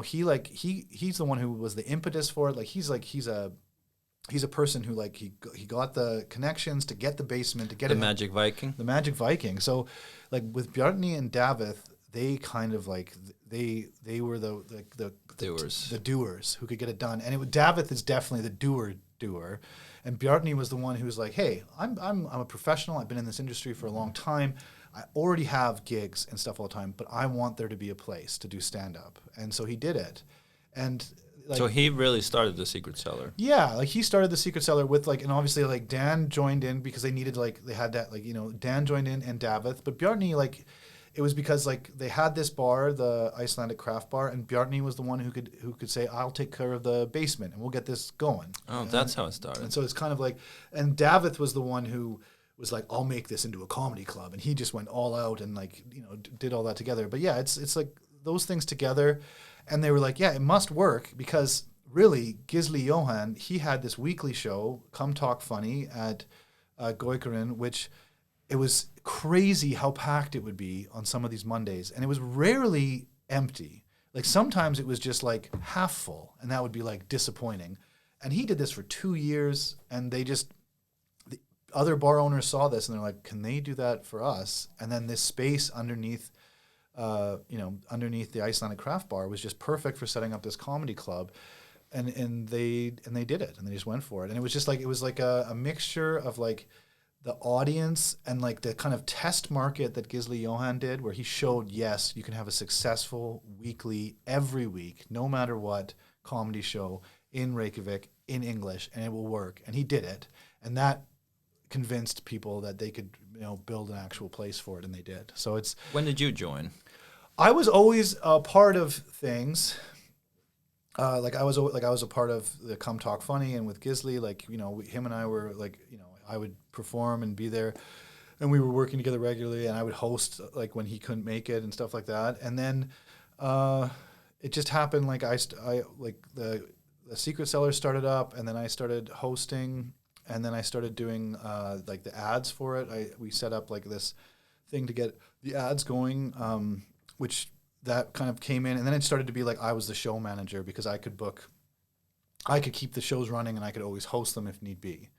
he's the one who was the impetus for it. Like he's a person who like he got the connections to get the basement to get the Magic Viking. The Magic Viking. So, like with Bjarni and David, they kind of like they were the doers. The doers who could get it done. And David is definitely the doer, and Bjarni was the one who was like, hey, I'm a professional. I've been in this industry for a long time. I already have gigs and stuff all the time, but I want there to be a place to do stand-up. And so he did it. And so he really started the Secret Cellar. Yeah, like he started the Secret Cellar with and obviously like Dan joined in because they needed they had that Dan joined in and David. But Bjarni, it was because they had this bar, the Icelandic craft bar, and Bjarni was the one who could say, I'll take care of the basement and we'll get this going. Oh, that's how it started. And so it's kind of and David was the one who was like, I'll make this into a comedy club, and he just went all out and did all that together. But yeah, it's like those things together, and they were like, yeah, it must work because really Gisli Johan, he had this weekly show, Come Talk Funny at Goikarin, which it was crazy how packed it would be on some of these Mondays, and it was rarely empty. Like sometimes it was just like half full, and that would be like disappointing. And he did this for 2 years, and other bar owners saw this and they're like, can they do that for us? And then this space underneath the Icelandic craft bar was just perfect for setting up this comedy club. And they did it, and they just went for it. And it was just a mixture of like the audience and like the kind of test market that Gisli Johan did, where he showed, yes, you can have a successful weekly, every week, no matter what, comedy show in Reykjavik in English, and it will work. And he did it. And that convinced people that they could build an actual place for it, and they did. So it's. When did you join? I was always a part of things. I was a part of the Come Talk Funny, and with Gisli, him and I were I would perform and be there, and we were working together regularly, and I would host when he couldn't make it and stuff like that. And then it just happened the Secret Cellar started up, and then I started hosting. And then I started doing the ads for it. We set up this thing to get the ads going, which that kind of came in. And then it started to be I was the show manager because I could keep the shows running, and I could always host them if need be.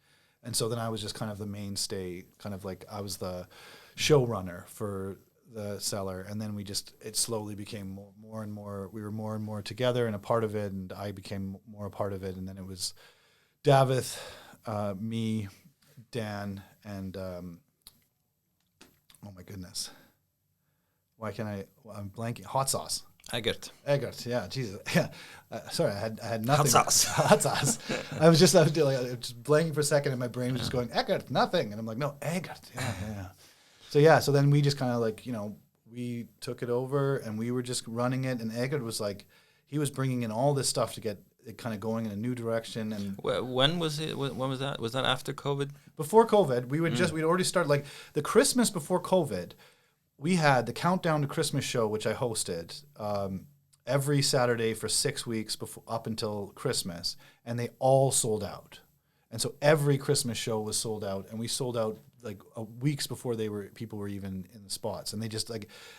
And so then I was just kind of the mainstay, I was the showrunner for the Cellar. And then it slowly became more and more, we were more and more together and a part of it, and I became more a part of it. And then it was David, me, Dan, and oh my goodness, I'm blanking. Hot sauce. Eggert, yeah, Jesus, yeah. Sorry, I had nothing. Hot sauce. Hot sauce. I was just blanking for a second, and my brain was just going Eggert, nothing, and I'm like, no, Eggert, yeah. So then we just kind of we took it over and we were just running it. And Egert was like, he was bringing in all this stuff to get it kind of going in a new direction. And when was it? When was that? Was that after COVID? before COVID, we'd already started, like the Christmas before COVID, we had the Countdown to Christmas show, which I hosted every Saturday for 6 weeks up until Christmas, and they all sold out. And so every Christmas show was sold out, and we sold out like weeks before people were even in the spots. And they just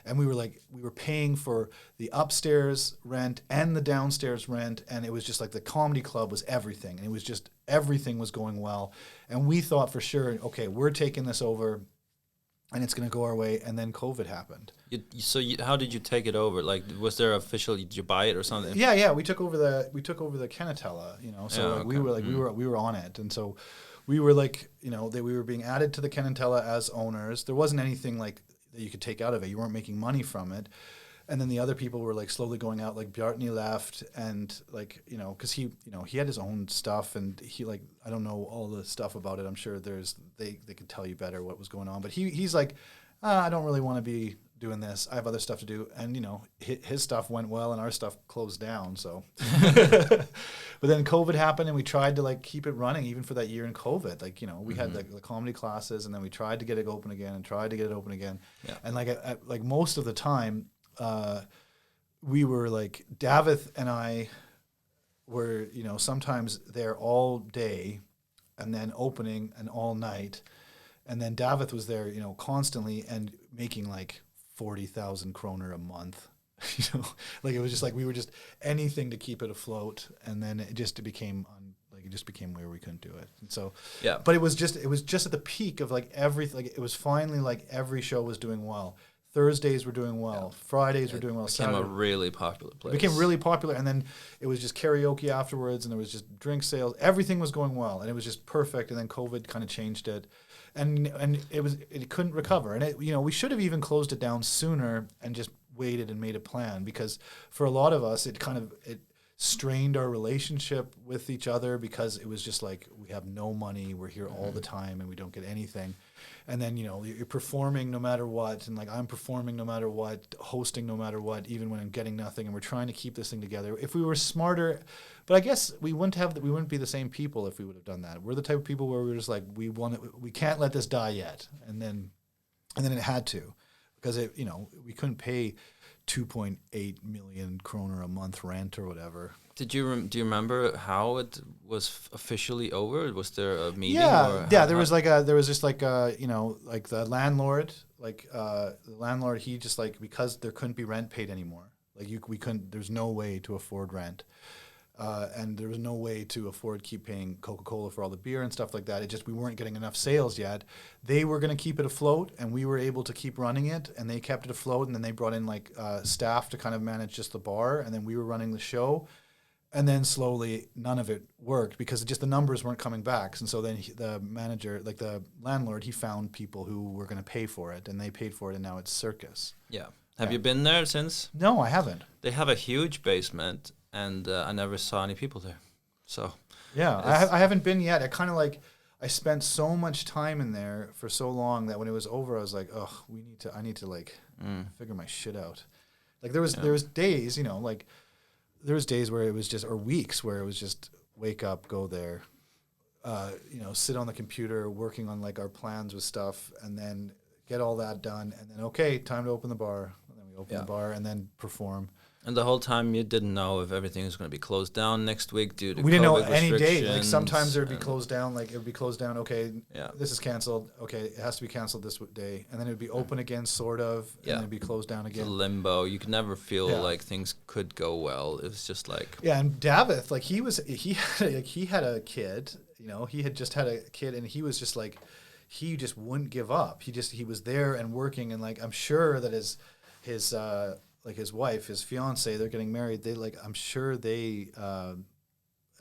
and we were paying for the upstairs rent and the downstairs rent, and it was just like the comedy club was everything, and it was just everything was going well. And we thought for sure, okay, we're taking this over, and it's going to go our way. And then COVID happened. How did you take it over? Like, was there official? Did you buy it or something? Yeah. We took over the Canatella. So we were on it, and so we were like, we were being added to the Canatella as owners. There wasn't anything like that you could take out of it. You weren't making money from it. And then the other people were like slowly going out. Like Bjartny left, and like because he had his own stuff, and he like I don't know all the stuff about it. I'm sure they could tell you better what was going on. But he's like, I don't really want to be doing this. I have other stuff to do. And his stuff went well, and our stuff closed down. So, but then COVID happened, and we tried to like keep it running even for that year in COVID. Like we had like the comedy classes, and then we tried to get it open again, and tried to get it open again. Yeah. And like most of the time. We were like Davith and I were sometimes there all day, and then opening and all night, and then Davith was there constantly and making like 40,000 kroner a month. Like it was just like we were just anything to keep it afloat, and then it became where we couldn't do it. And so yeah, but it was just at the peak of like everything. Like it was finally like every show was doing well. Thursdays were doing well. Yeah. Fridays were doing well. It became a really popular place. It became really popular, and then it was just karaoke afterwards, and there was just drink sales. Everything was going well, and it was just perfect. And then COVID kind of changed it, and it couldn't recover. And we should have even closed it down sooner and just waited and made a plan, because for a lot of us, it strained our relationship with each other, because it was just like we have no money, we're here all the time, and we don't get anything. And then you're performing no matter what, and like I'm performing no matter what, hosting no matter what, even when I'm getting nothing, and we're trying to keep this thing together. If we were smarter, but I guess we wouldn't be the same people if we would have done that. We're the type of people where we're just like we can't let this die yet, and then it had to, because we couldn't pay 2.8 million kroner a month rent or whatever. Do you remember how it was officially over? Was there a meeting? There was just like the landlord, he just like, because there couldn't be rent paid anymore. Like we couldn't. There's no way to afford rent. And there was no way to afford keep paying Coca-Cola for all the beer and stuff like that. We weren't getting enough sales yet. They were going to keep it afloat, and we were able to keep running it, and they kept it afloat, and then they brought in staff to kind of manage just the bar, and then we were running the show. And then slowly none of it worked, because the numbers weren't coming back. And so then the manager, like the landlord, he found people who were going to pay for it, and they paid for it, and now it's circus. Yeah. Have you been there since? No, I haven't. They have a huge basement, and I never saw any people there. So yeah, I haven't been yet. I spent so much time in there for so long that when it was over, I was like, oh, I need to figure my shit out. Like there was days, there was days where it was just, or weeks where it was just wake up, go there, sit on the computer working on like our plans with stuff, and then get all that done, and then okay, time to open the bar. And then we open the bar and then perform. And the whole time you didn't know if everything was going to be closed down next week due to we didn't know COVID any day. Like restrictions, sometimes there'd be closed down. Like it would be closed down. Okay, this is canceled. Okay, it has to be canceled this day, and then it would be open again, sort of, and then it'd be closed down again. It's a limbo. You could never feel like things could go well. It was just like and Davith, like he had a kid. He had just had a kid, and he was just like he just wouldn't give up. He was there and working, and like I'm sure that his like his wife, his fiance, they're getting married. I'm sure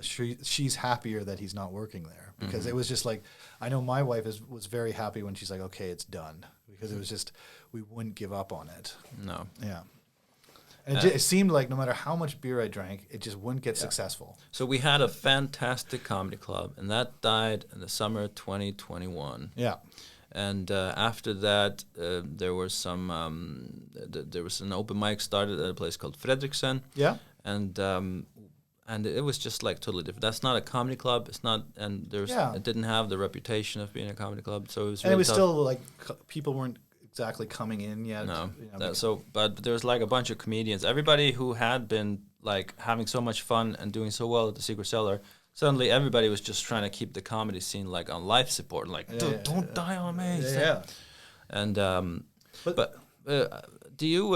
she's happier that he's not working there, because it was just like, I know my wife was very happy when she's like, okay, it's done, because it was just, we wouldn't give up on it. No. Yeah. And it seemed like no matter how much beer I drank, it just wouldn't get successful. So we had a fantastic comedy club, and that died in the summer of 2021. Yeah. And after that, there was there was an open mic started at a place called Fredriksen. Yeah. And it was just like totally different. That's not a comedy club. It's not, and it didn't have the reputation of being a comedy club. So it was. And really it was tough. still like people weren't exactly coming in yet. No. You know, But there was like a bunch of comedians. Everybody who had been like having so much fun and doing so well at the Secret Cellar. Suddenly, everybody was just trying to keep the comedy scene like on life support. Like, don't die on me. Yeah. And do you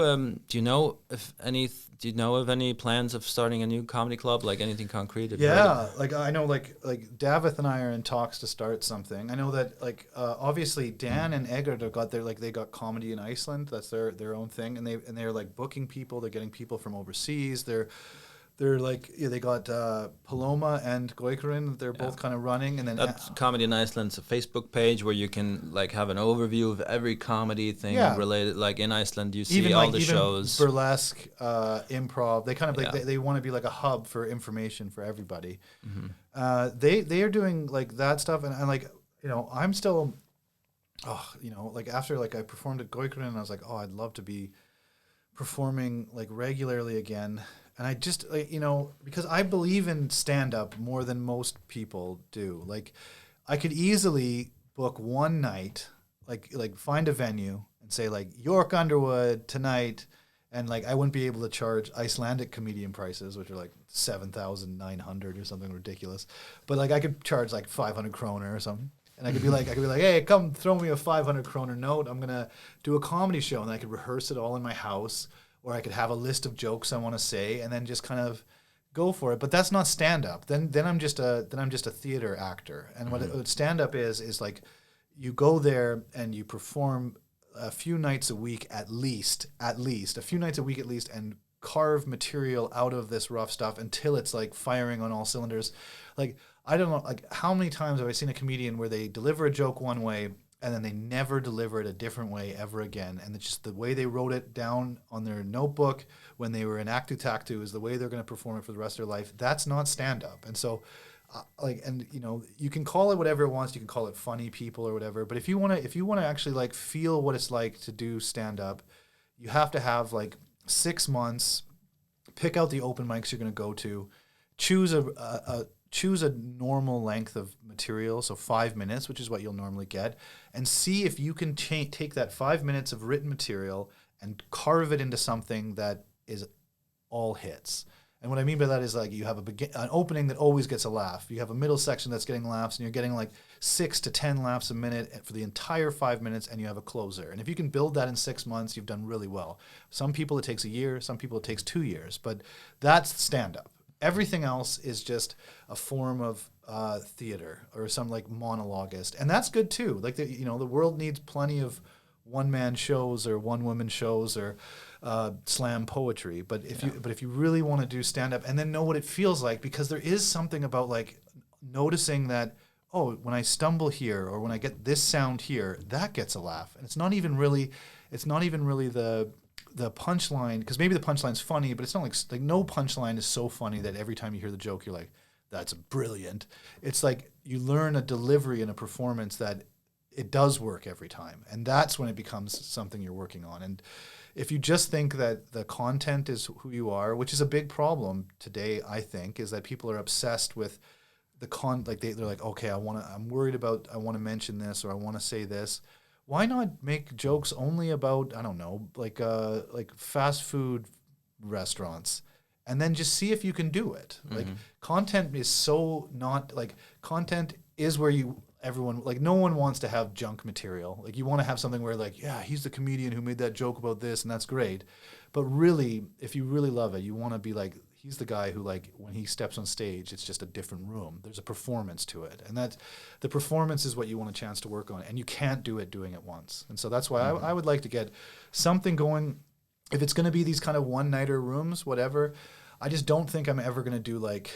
know of any plans of starting a new comedy club, like anything concrete? Yeah, like I know, like Davith and I are in talks to start something. I know that obviously Dan and Eggert have got they got comedy in Iceland. That's their own thing, and they're like booking people. They're getting people from overseas. They're like they got Paloma and Goikurin. They're both kind of running, and then that's Comedy in Iceland's a Facebook page where you can like have an overview of every comedy thing related. Like in Iceland, you see even all the shows, burlesque, improv. They kind of they want to be like a hub for information for everybody. Mm-hmm. They are doing like that stuff, and like I'm still, like after like I performed at Goikurin, and I was like, I'd love to be performing like regularly again. And I just, because I believe in stand-up more than most people do. Like, I could easily book one night, like find a venue and say, like, York Underwood tonight, and, like, I wouldn't be able to charge Icelandic comedian prices, which are, like, 7,900 or something ridiculous. But, like, I could charge, like, 500 kroner or something. And I could be like, hey, come throw me a 500 kroner note. I'm going to do a comedy show. And I could rehearse it all in my house. Or I could have a list of jokes I want to say, and then just kind of go for it. But that's not stand up. Then I'm just a theater actor. And what stand up is like, you go there and you perform a few nights a week at least a few nights a week at least, and carve material out of this rough stuff until it's like firing on all cylinders. Like I don't know, like how many times have I seen a comedian where they deliver a joke one way, and then they never deliver it a different way ever again. And it's just the way they wrote it down on their notebook when they were in Actu Tactu is the way they're going to perform it for the rest of their life. That's not stand-up. And so, you can call it whatever it wants. You can call it funny people or whatever. But if you want to actually like feel what it's like to do stand-up, you have to have like 6 months, pick out the open mics you're going to go to, choose a normal length of material, so 5 minutes, which is what you'll normally get, and see if you can take that 5 minutes of written material and carve it into something that is all hits. And what I mean by that is like you have an opening that always gets a laugh. You have a middle section that's getting laughs, and you're getting like 6 to 10 laughs a minute for the entire 5 minutes, and you have a closer. And if you can build that in 6 months, you've done really well. Some people it takes a year, some people it takes 2 years, but that's stand-up. Everything else is just a form of theater or some like monologuist, and that's good too. Like the world needs plenty of one-man shows or one-woman shows or slam poetry. But if you really want to do stand-up and then know what it feels like, because there is something about like noticing that when I stumble here or when I get this sound here, that gets a laugh, and it's not even really the punchline, because maybe the punchline's funny, but it's not like no punchline is so funny that every time you hear the joke, you're like, that's brilliant. It's like you learn a delivery and a performance that it does work every time. And that's when it becomes something you're working on. And if you just think that the content is who you are, which is a big problem today, I think, is that people are obsessed with the they're like, okay, I want to mention this, or I want to say this. Why not make jokes only about, I don't know, like fast food restaurants, and then just see if you can do it? Mm-hmm. Like content is where everyone, like no one wants to have junk material. Like you want to have something where like, yeah, he's the comedian who made that joke about this, and that's great. But really, if you really love it, you want to be like, he's the guy who, like, when he steps on stage, it's just a different room. There's a performance to it. And that the performance is what you want a chance to work on. And you can't do it doing it once. And so that's why I would like to get something going. If it's going to be these kind of one-nighter rooms, whatever, I just don't think I'm ever going to do, like,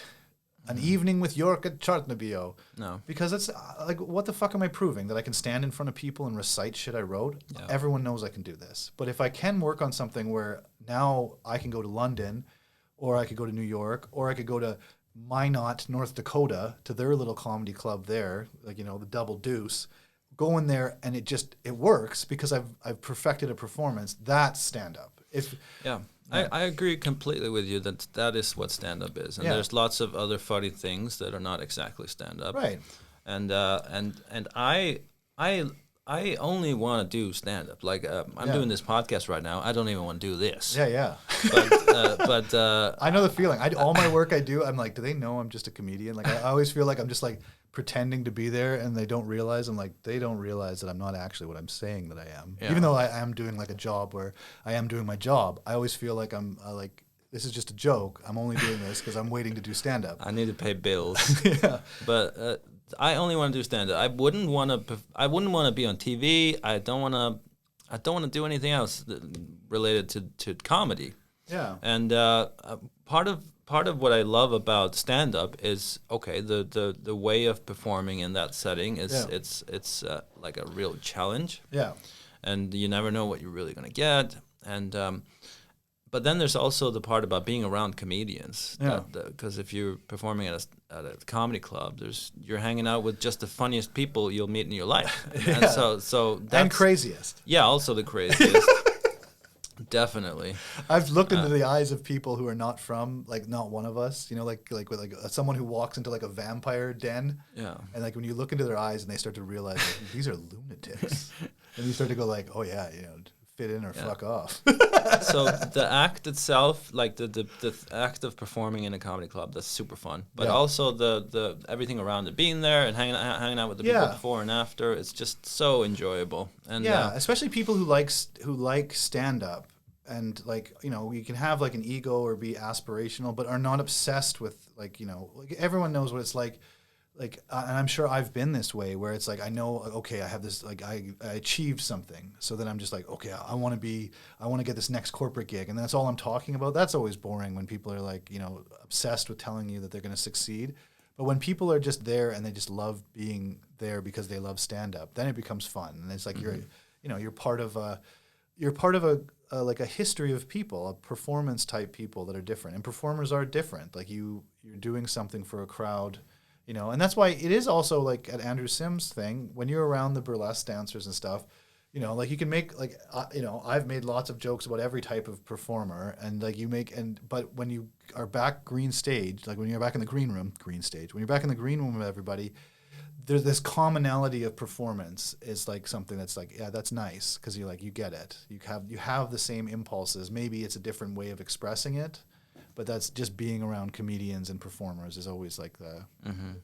an evening with York at Chartnabio. No. Because it's, like, what the fuck am I proving? That I can stand in front of people and recite shit I wrote? Yeah. Everyone knows I can do this. But if I can work on something where now I can go to London, or I could go to New York, or I could go to Minot, North Dakota, to their little comedy club there, like, the Double Deuce, go in there and it works because I've perfected a performance. That's stand up. I agree completely with you that is what stand up is, and there's lots of other funny things that are not exactly stand up. Right. And I only want to do stand up. Like I'm doing this podcast right now. I don't even want to do this. Yeah. But I know the feeling. All my work I do, I'm like, do they know I'm just a comedian? Like I always feel like I'm just like pretending to be there, and they don't realize. I'm like, they don't realize that I'm not actually what I'm saying that I am. Yeah. Even though I am doing like a job where I am doing my job, I always feel like I'm like, this is just a joke. I'm only doing this because I'm waiting to do stand up. I need to pay bills. Yeah. But I only want to do stand up. I wouldn't want to be on TV. I don't want to do anything else related to comedy. Yeah. And part of what I love about stand up is the way of performing in that setting is it's like a real challenge. Yeah. And you never know what you're really going to get. And but then there's also the part about being around comedians. Yeah. Because if you're performing at a comedy club, you're hanging out with just the funniest people you'll meet in your life. And so that's, and craziest. Yeah, also the craziest. Definitely. I've looked into the eyes of people who are not from, like, not one of us, like with someone who walks into like a vampire den. Yeah. And like when you look into their eyes and they start to realize like, these are lunatics. And you start to go like, oh yeah, fit in or fuck off. So the act itself, like the act of performing in a comedy club, that's super fun. But also the everything around it, being there and hanging out with the people before and after, it's just so enjoyable. And especially people who like stand up, and like we can have like an ego or be aspirational, but are not obsessed with like everyone knows what it's like. Like, and I'm sure I've been this way where it's like, I know, okay, I have this, like, I achieved something. So then I'm just like, okay, I want to get this next corporate gig. And that's all I'm talking about. That's always boring when people are like, obsessed with telling you that they're going to succeed. But when people are just there and they just love being there because they love stand up, then it becomes fun. And it's like, you're part of like a history of people, a performance type people that are different. And performers are different. Like you're doing something for a crowd. And that's why it is also like at Andrew Sims' thing, when you're around the burlesque dancers and stuff, like you can make like, I've made lots of jokes about every type of performer, and like but when you are back green stage, like when you're back in the green room with everybody, there's this commonality of performance is like something that's like, yeah, that's nice. 'Cause you get it. You have the same impulses. Maybe it's a different way of expressing it. But that's just being around comedians and performers is always like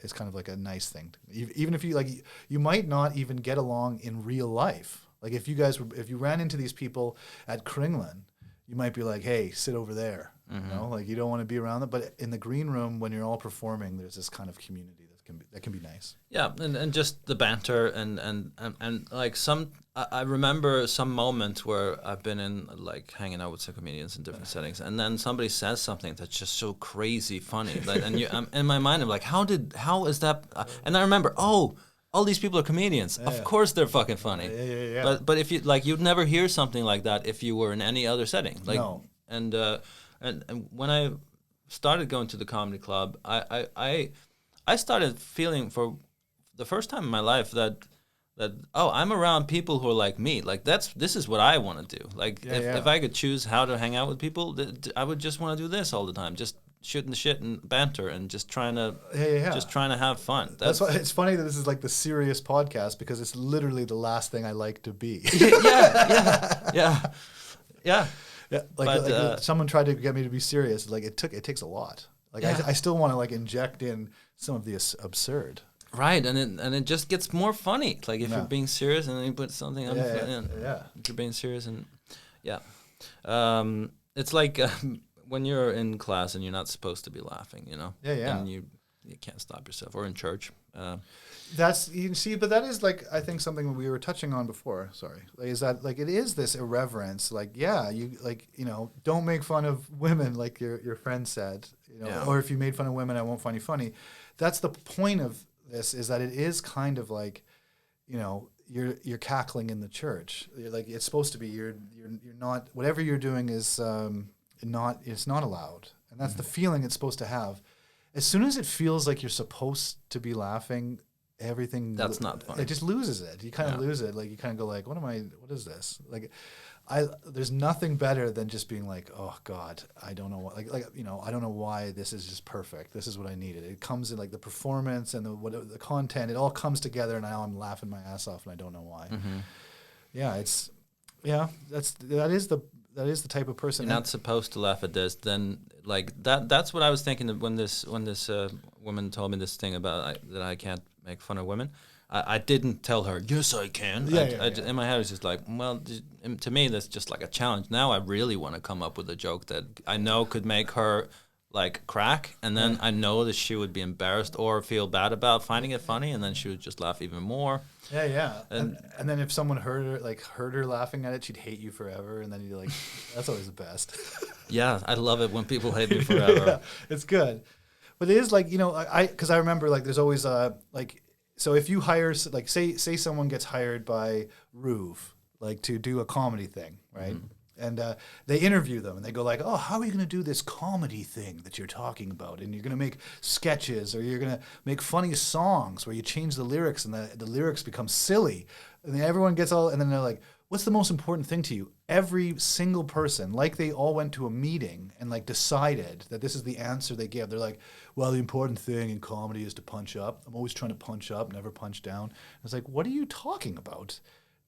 it's kind of like a nice thing. Even if you might not even get along in real life. Like if you ran into these people at Kringlan, you might be like, hey, sit over there. Like you don't want to be around them. But in the green room, when you're all performing, there's this kind of community that can be nice. Yeah, and just the banter and like I remember some moment where I've been in like hanging out with some comedians in different settings, and then somebody says something that's just so crazy funny, like, and I'm in my mind I'm like, how is that? And I remember, all these people are comedians. Of course they're fucking funny. Yeah. But if you like, you'd never hear something like that if you were in any other setting. Like, no. And when I started going to the comedy club, I started feeling for the first time in my life that I'm around people who are like me. Like this is what I want to do. Like if I could choose how to hang out with people, I would just want to do this all the time. Just shooting the shit and banter and just trying to have fun. That's why it's funny that this is like the serious podcast, because it's literally the last thing I like to be. Yeah. Like someone tried to get me to be serious. Like it takes a lot. Like I still want to like inject in some of the absurd. Right, and it just gets more funny. Like if you're being serious and then you put something on in. Yeah. If you're being serious and it's like when you're in class and you're not supposed to be laughing, and you can't stop yourself, or in church. That's, you see, but that is like, I think something we were touching on before. Sorry, is that like it is this irreverence? Like, don't make fun of women, like your friend said, or if you made fun of women, I won't find you funny. That's the point of this, is that it is kind of like, you're cackling in the church. You're like, it's supposed to be. You're not, whatever you're doing is it's not allowed, and that's the feeling it's supposed to have. As soon as it feels like you're supposed to be laughing, That's not funny. It just loses it. You kind of lose it. Like you kind of go like, what is this? Like there's nothing better than just being like, oh God, I don't know what, I don't know why this is just perfect. This is what I needed. It comes in like the performance and the content, it all comes together and now I'm laughing my ass off and I don't know why. Mm-hmm. That is the type of person. You're not supposed to laugh at this. Then like that's what I was thinking of when this woman told me this thing about that I can't make fun of women. I didn't tell her, yes, I can. In my head, I was just like, well, to me, that's just like a challenge. Now I really want to come up with a joke that I know could make her like crack, and then I know that she would be embarrassed or feel bad about finding it funny, and then she would just laugh even more. Yeah. And then if someone heard her laughing at it, she'd hate you forever, and then you'd like, that's always the best. Yeah, I love it when people hate me forever. Yeah, it's good. But it is like, because I remember like there's always so if you hire, like say someone gets hired by Ruve, like to do a comedy thing, right? Mm-hmm. And they interview them and they go like, oh, how are you going to do this comedy thing that you're talking about? And you're going to make sketches or you're going to make funny songs where you change the lyrics and the lyrics become silly. And then everyone gets and then they're like, what's the most important thing to you? Every single person, like they all went to a meeting and like decided that this is the answer they gave. They're like, well, the important thing in comedy is to punch up. I'm always trying to punch up, never punch down. And it's like, what are you talking about?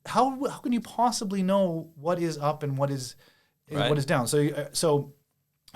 How can you possibly know what is up and what is down? So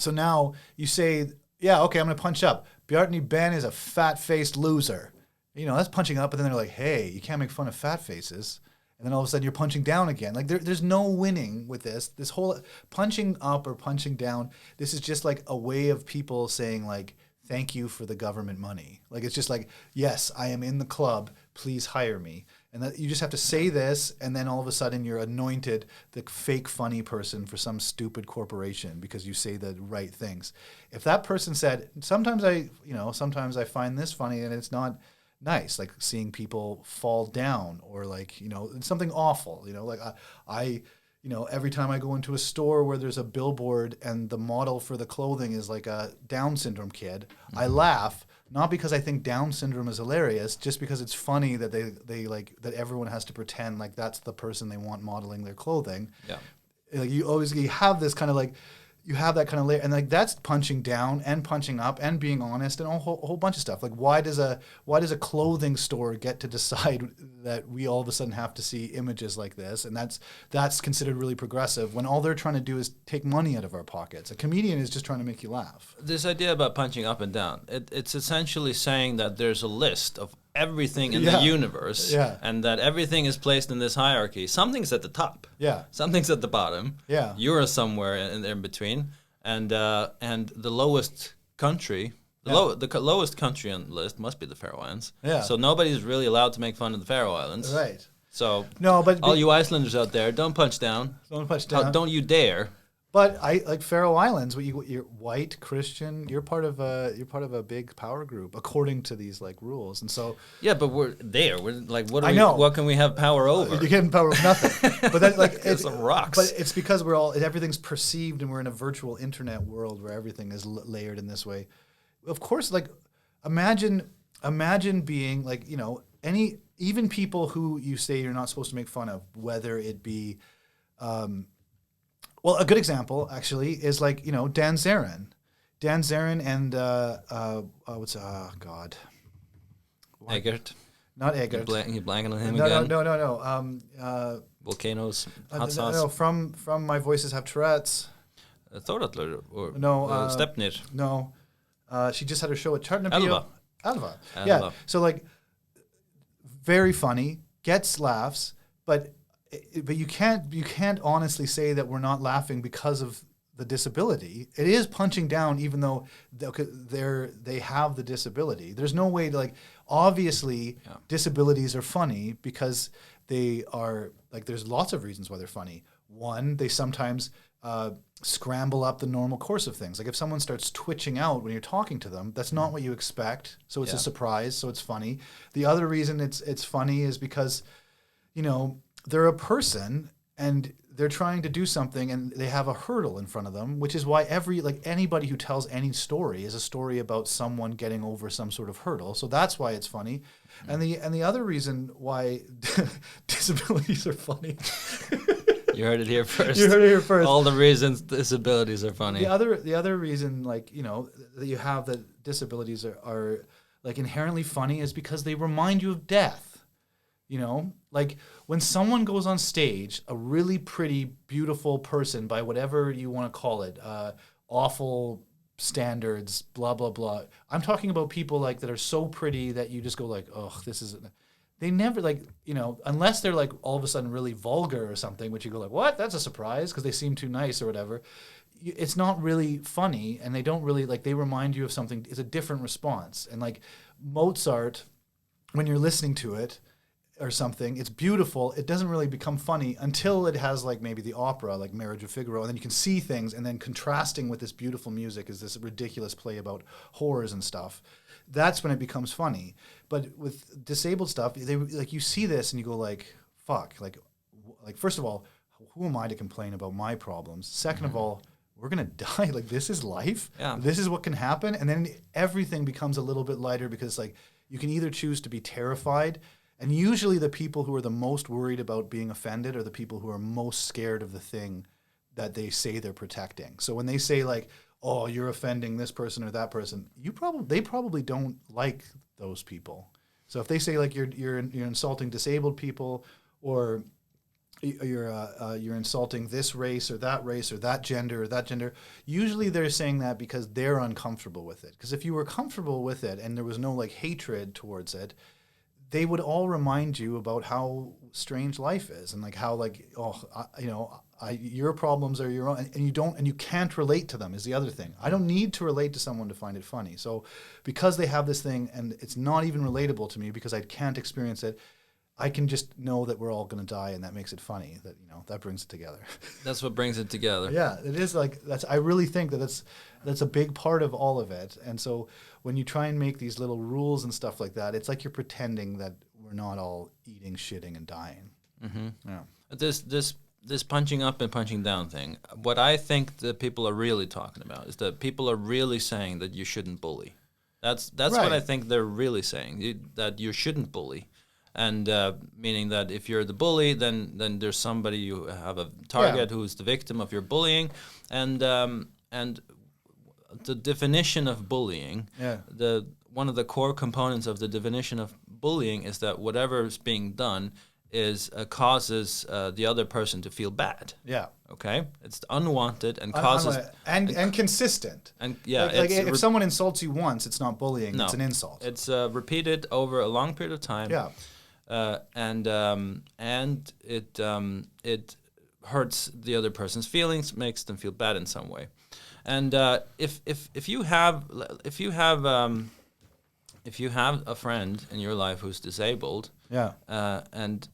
now you say, yeah, okay, I'm going to punch up. Bjartny Ben is a fat-faced loser. That's punching up, and then they're like, hey, you can't make fun of fat faces. And then all of a sudden you're punching down again. Like there's no winning with this. This whole punching up or punching down, this is just like a way of people saying like, thank you for the government money. Like it's just like, yes, I am in the club. Please hire me. And that you just have to say this, and then all of a sudden you're anointed the fake funny person for some stupid corporation because you say the right things. If that person said, sometimes I find this funny and it's not nice, like seeing people fall down or like, something awful, like I every time I go into a store where there's a billboard and the model for the clothing is like a Down syndrome kid, mm-hmm. I laugh, not because I think Down syndrome is hilarious, just because it's funny that they like that everyone has to pretend like that's the person they want modeling their clothing. Yeah. Like you have this kind of like, you have that kind of layer, and like that's punching down and punching up and being honest and a whole bunch of stuff. Like why does a clothing store get to decide that we all of a sudden have to see images like this, and that's considered really progressive when all they're trying to do is take money out of our pockets? A comedian is just trying to make you laugh. This idea about punching up and down, it's essentially saying that there's a list of everything in the universe, and that everything is placed in this hierarchy. Something's at the top, something's at the bottom, you're somewhere in between, and the lowest country, the lowest country on the list must be the Faroe Islands. So nobody's really allowed to make fun of the Faroe Islands, right? So no, but all you Icelanders out there, don't punch down. Don't punch down. Don't you dare. But I like Faroe Islands. You're white Christian. You're part of a big power group according to these like rules, and so yeah. But we're there. We're like, what can we have power over? You're getting power over nothing. But that's like it's some rocks. But it's because everything's perceived, and we're in a virtual internet world where everything is layered in this way. Of course, like imagine being like even people who you say you're not supposed to make fun of, whether it be. Well, a good example, actually, is like, Dan Zarin. Dan Zarin and, Eggert. Not Eggert. You blanking on him again? No. Volcanoes, hot sauce. No, from My Voices Have Tourette's. Thoraldur or Stepnir. No. She just had her show at Tjarnabíó. Alva. Yeah. So, like, very funny, gets laughs, but you can't honestly say that we're not laughing because of the disability. It is punching down, even though they have the disability. There's no way to like. Obviously, disabilities are funny because they are like. There's lots of reasons why they're funny. One, they sometimes scramble up the normal course of things. Like if someone starts twitching out when you're talking to them, that's not what you expect. So it's a surprise. So it's funny. The other reason it's funny is because, they're a person and they're trying to do something and they have a hurdle in front of them, which is why anybody who tells any story is a story about someone getting over some sort of hurdle. So that's why it's funny. And the other reason why disabilities are funny. You heard it here first. You heard it here first. All the reasons disabilities are funny. The other reason, like, you know, that you have that disabilities are like inherently funny is because they remind you of death. You know, like when someone goes on stage, a really pretty, beautiful person, by whatever you want to call it, awful standards, blah, blah, blah. I'm talking about people like that are so pretty that you just go like, oh, this is, they never like, you know, unless they're like all of a sudden really vulgar or something, which you go like, what? That's a surprise because they seem too nice or whatever. It's not really funny, and they don't really, like, they remind you of something. It's a different response. And like Mozart, when you're listening to it, or something, it's beautiful. It doesn't really become funny until it has like maybe the opera, like Marriage of Figaro, and then you can see things, and then contrasting with this beautiful music is this ridiculous play about whores and stuff. That's when it becomes funny. But with disabled stuff, they like, you see this and you go like, fuck, like first of all, who am I to complain about my problems? Second of all, we're gonna die. Like, this is life. Yeah. This is what can happen, and then everything becomes a little bit lighter because like you can either choose to be terrified. And usually the people who are the most worried about being offended are the people who are most scared of the thing that they say they're protecting. So when they say like, oh, you're offending this person or that person, they probably don't like those people. So if they say like you're insulting disabled people, or you're insulting this race or that gender, usually they're saying that because they're uncomfortable with it. Because if you were comfortable with it and there was no like hatred towards it, they would all remind you about how strange life is, and like how like, your problems are your own, and you can't relate to them is the other thing. I don't need to relate to someone to find it funny. So because they have this thing and it's not even relatable to me because I can't experience it, I can just know that we're all going to die, and that makes it funny. That, you know, that brings it together. That's what brings it together. Yeah, it is like I really think that's a big part of all of it. And so when you try and make these little rules and stuff like that, it's like you're pretending that we're not all eating, shitting, and dying. Mm-hmm. Yeah. This punching up and punching down thing. What I think that people are really talking about is that people are really saying that you shouldn't bully. That's right. What I think they're really saying, that you shouldn't bully. And meaning that if you're the bully, then there's somebody, you have a target who's the victim of your bullying, and the definition of bullying, one of the core components of the definition of bullying is that whatever is being done is causes the other person to feel bad. Yeah. Okay. It's unwanted and causes and consistent. And yeah, like if someone insults you once, it's not bullying. No, it's an insult. It's repeated over a long period of time. Yeah. And it hurts the other person's feelings, makes them feel bad in some way. And if you have a friend in your life who's disabled, and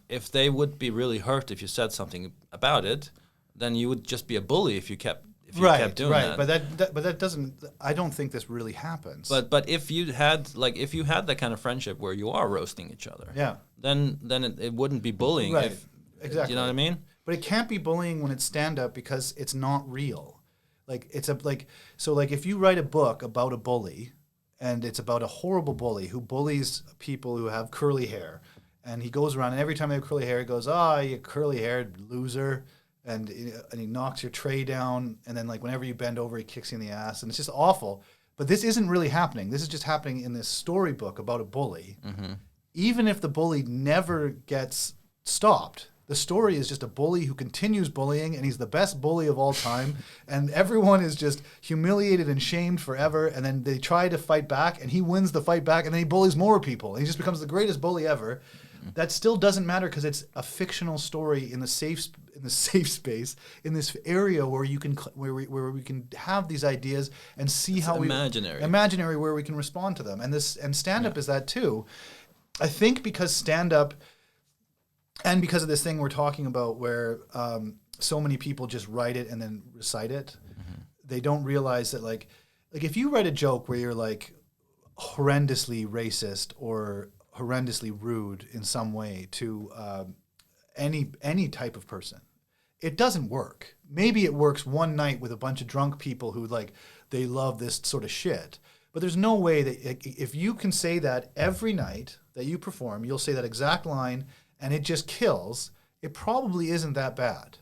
if they would be really hurt if you said something about it, then you would just be a bully if you kept doing that. But that doesn't. I don't think this really happens. But if you had that kind of friendship where you are roasting each other, then it wouldn't be bullying. Right. Exactly. You know what I mean? But it can't be bullying when it's stand up because it's not real. Like if you write a book about a bully, and it's about a horrible bully who bullies people who have curly hair, and he goes around and every time they have curly hair, he goes, "Oh, you curly-haired loser." And he knocks your tray down, and then like whenever you bend over, he kicks you in the ass, and it's just awful. But this isn't really happening. This is just happening in this storybook about a bully. Mm-hmm. Even if the bully never gets stopped, the story is just a bully who continues bullying, and he's the best bully of all time, and everyone is just humiliated and shamed forever, and then they try to fight back, and he wins the fight back, and then he bullies more people, and he just becomes the greatest bully ever. That still doesn't matter because it's a fictional story in the safe space, in this area where you can where we can have these ideas and see how imaginary where we can respond to them. And stand up is that too. I think because stand up, and because of this thing we're talking about where so many people just write it and then recite it, they don't realize that like if you write a joke where you're like horrendously racist or horrendously rude in some way to any type of person. It doesn't work. Maybe it works one night with a bunch of drunk people who like they love this sort of shit. But there's no way that if you can say that every night that you perform, you'll say that exact line and it just kills, it probably isn't that bad.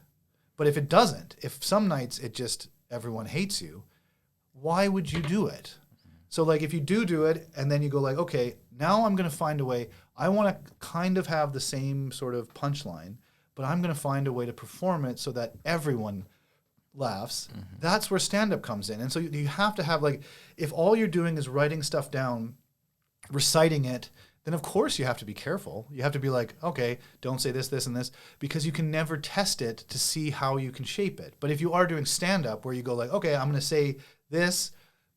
But if it doesn't, if some nights it just everyone hates you, why would you do it? So like if you do it and then you go like, okay, now I'm going to find a way. I want to kind of have the same sort of punchline, but I'm going to find a way to perform it so that everyone laughs. Mm-hmm. That's where stand-up comes in. And so you have to have like, if all you're doing is writing stuff down, reciting it, then of course you have to be careful. You have to be like, okay, don't say this, this, and this, because you can never test it to see how you can shape it. But if you are doing stand-up where you go like, okay, I'm going to say this,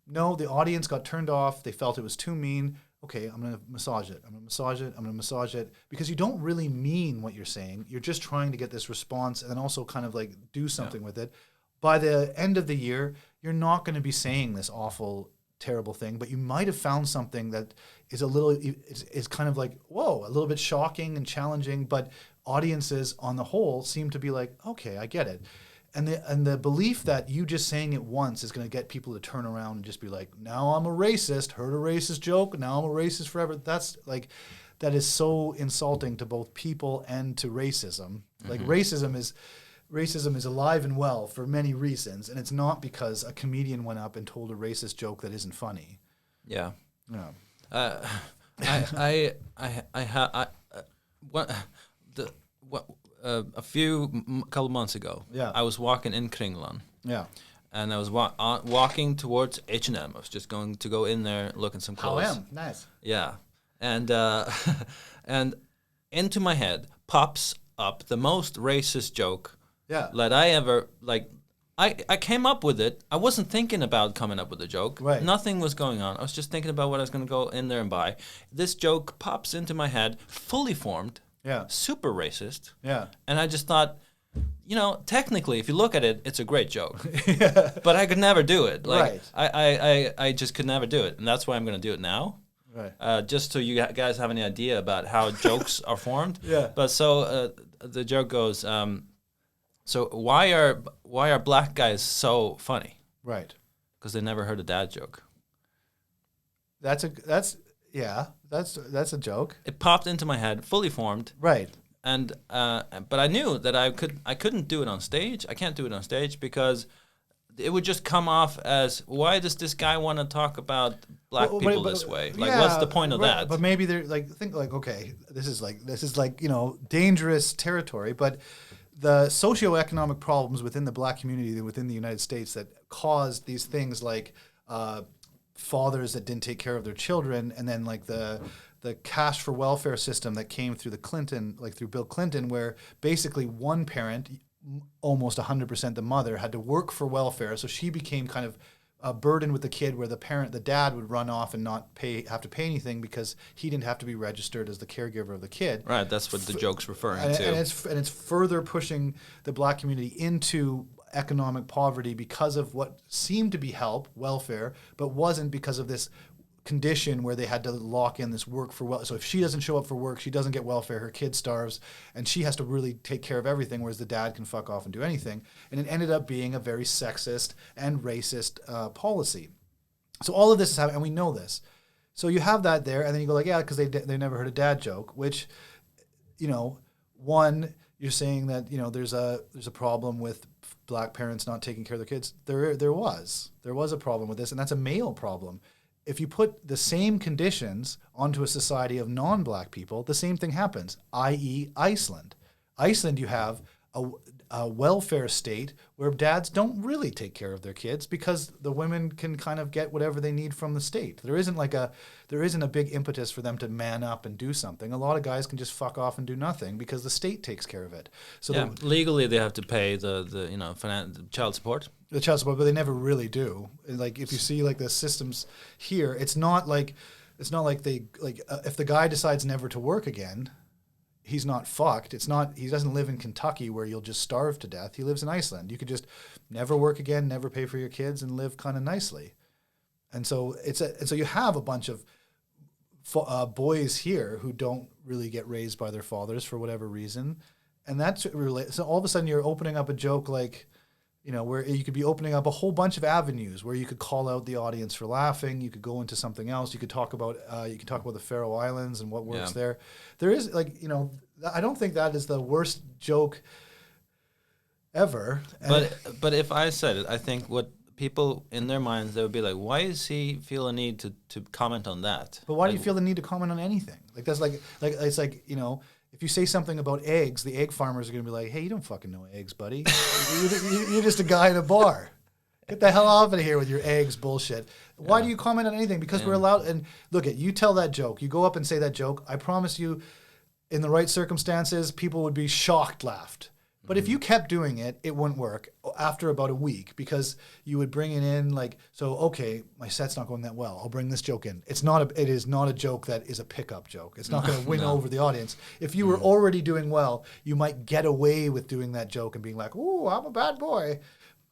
no, the audience got turned off, they felt it was too mean, okay, I'm going to massage it, I'm going to massage it, I'm going to massage it, because you don't really mean what you're saying. You're just trying to get this response and then also kind of like do something with it. By the end of the year, you're not going to be saying this awful, terrible thing, but you might have found something that is a little, is kind of like, whoa, a little bit shocking and challenging, but audiences on the whole seem to be like, okay, I get it. And the belief that you just saying it once is going to get people to turn around and just be like, now I'm a racist, heard a racist joke, now I'm a racist forever. That's like, that is so insulting to both people and to racism. Mm-hmm. Like racism is alive and well for many reasons, and it's not because a comedian went up and told a racist joke that isn't funny. Yeah. Yeah. Couple months ago, yeah, I was walking in Kringlan. Yeah. And I was walking towards H&M. I was just going to go in there, look at some clothes. H&M, nice. Yeah. And and into my head pops up the most racist joke that I ever, like, I came up with it. I wasn't thinking about coming up with a joke. Right. Nothing was going on. I was just thinking about what I was going to go in there and buy. This joke pops into my head, fully formed. Yeah. Super racist. Yeah. And I just thought, you know, technically, if you look at it, it's a great joke. Yeah. But I could never do it. Like, right. I just could never do it. And that's why I'm going to do it now. Right. Just so you guys have any idea about how jokes are formed. Yeah. But so the joke goes, so why are black guys so funny? Right. Because they never heard a dad joke. That's a joke. It popped into my head, fully formed. Right. And but I knew that I couldn't do it on stage. I can't do it on stage because it would just come off as, why does this guy want to talk about black people this way? Like, what's the point of that? But maybe they're like, think like, okay, this is like, you know, dangerous territory. But the socioeconomic problems within the black community within the United States that caused these things like fathers that didn't take care of their children, and then like the cash for welfare system that came through through Bill Clinton, where basically one parent, almost 100% the mother, had to work for welfare, so she became kind of a burden with the kid, where the dad would run off and not have to pay anything because he didn't have to be registered as the caregiver of the kid. Right, that's what the joke's referring to. And it's further pushing the black community into economic poverty because of what seemed to be welfare, but wasn't, because of this condition where they had to lock in this work for welfare. So if she doesn't show up for work, she doesn't get welfare, her kid starves, and she has to really take care of everything, whereas the dad can fuck off and do anything. And it ended up being a very sexist and racist policy. So all of this is happening, and we know this. So you have that there, and then you go like, yeah, because they never heard a dad joke, which, you know, one, you're saying that, you know, there's a problem with black parents not taking care of their kids. There was a problem with this, and that's a male problem. If you put the same conditions onto a society of non-black people, the same thing happens, i.e. Iceland. Iceland, you have a welfare state where dads don't really take care of their kids because the women can kind of get whatever they need from the state. There isn't a big impetus for them to man up and do something. A lot of guys can just fuck off and do nothing because the state takes care of it. So legally they have to pay the child support. The child support, but they never really do. Like if you see like the systems here, it's not like they like if the guy decides never to work again, he's not fucked. He doesn't live in Kentucky where you'll just starve to death. He lives in Iceland. You could just never work again, never pay for your kids, and live kind of nicely. And so so you have a bunch of boys here who don't really get raised by their fathers for whatever reason, and that's so all of a sudden you're opening up a joke like, where you could be opening up a whole bunch of avenues where you could call out the audience for laughing. You could go into something else. You could talk about the Faroe Islands and what works there. There is I don't think that is the worst joke ever. But if I said it, I think what people in their minds, they would be like, why does he feel a need to comment on that? But why do you feel the need to comment on anything? Like that's like it's like, if you say something about eggs, the egg farmers are going to be like, hey, you don't fucking know eggs, buddy. You're just a guy in a bar. Get the hell off of here with your eggs bullshit. Why do you comment on anything? Because we're allowed. And look, you tell that joke. You go up and say that joke. I promise you, in the right circumstances, people would be shocked, laughed. But if you kept doing it, it wouldn't work after about a week because you would bring it in okay, my set's not going that well. I'll bring this joke in. It is not a joke that is a pickup joke. It's not going to win over the audience. If you were already doing well, you might get away with doing that joke and being like, ooh, I'm a bad boy.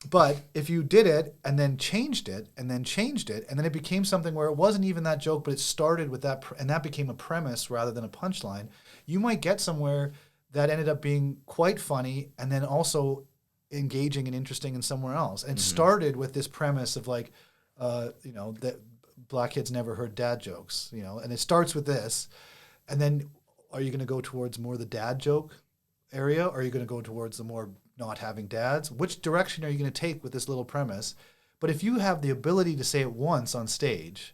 But if you did it and then changed it and then changed it and then it became something where it wasn't even that joke, but it started with that and that became a premise rather than a punchline, you might get somewhere that ended up being quite funny and then also engaging and interesting in somewhere else. And started with this premise of that black kids never heard dad jokes, and it starts with this. And then are you going to go towards more the dad joke area? Or are you going to go towards the more not having dads? Which direction are you going to take with this little premise? But if you have the ability to say it once on stage,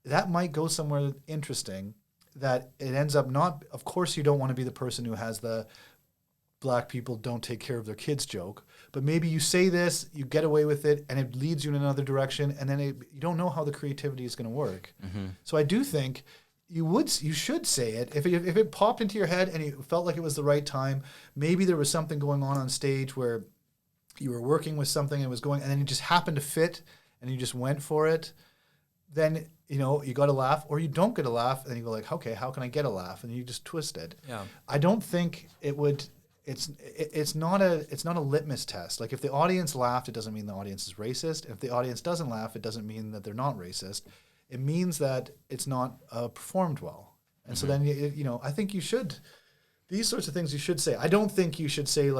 that might go somewhere interesting. That it ends up not, of course you don't want to be the person who has the black people don't take care of their kids joke, but maybe you say this, you get away with it, and it leads you in another direction, and then you don't know how the creativity is going to work. So I do think you should say it. If it popped into your head and you felt like it was the right time, maybe there was something going on stage where you were working with something and it was going, and then it just happened to fit, and you just went for it, then you got a laugh, or you don't get a laugh, and you go like, okay, how can I get a laugh? And you just twist it. Yeah. I don't think it would. It's not a litmus test. Like if the audience laughed, it doesn't mean the audience is racist. If the audience doesn't laugh, it doesn't mean that they're not racist. It means that it's not performed well. And so then I think you should. These sorts of things you should say. I don't think you should say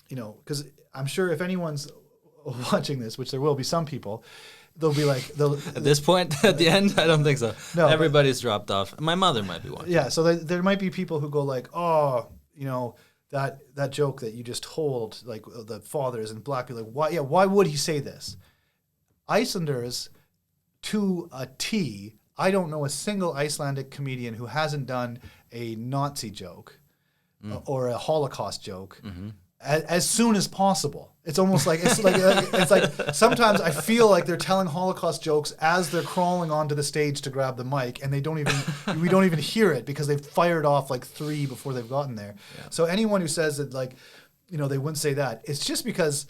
because I'm sure if anyone's watching this, which there will be some people. They'll be like... At this point, at the end, I don't think so. No, everybody's dropped off. My mother might be watching. Yeah, so there might be people who go like, oh, that joke that you just told, like the fathers and black people, like, why would he say this? Icelanders, to a T, I don't know a single Icelandic comedian who hasn't done a Nazi joke or a Holocaust joke as soon as possible. It's almost like it's like sometimes I feel like they're telling Holocaust jokes as they're crawling onto the stage to grab the mic, and we don't even hear it because they've fired off like 3 before they've gotten there. Yeah. So anyone who says that they wouldn't say that, it's just because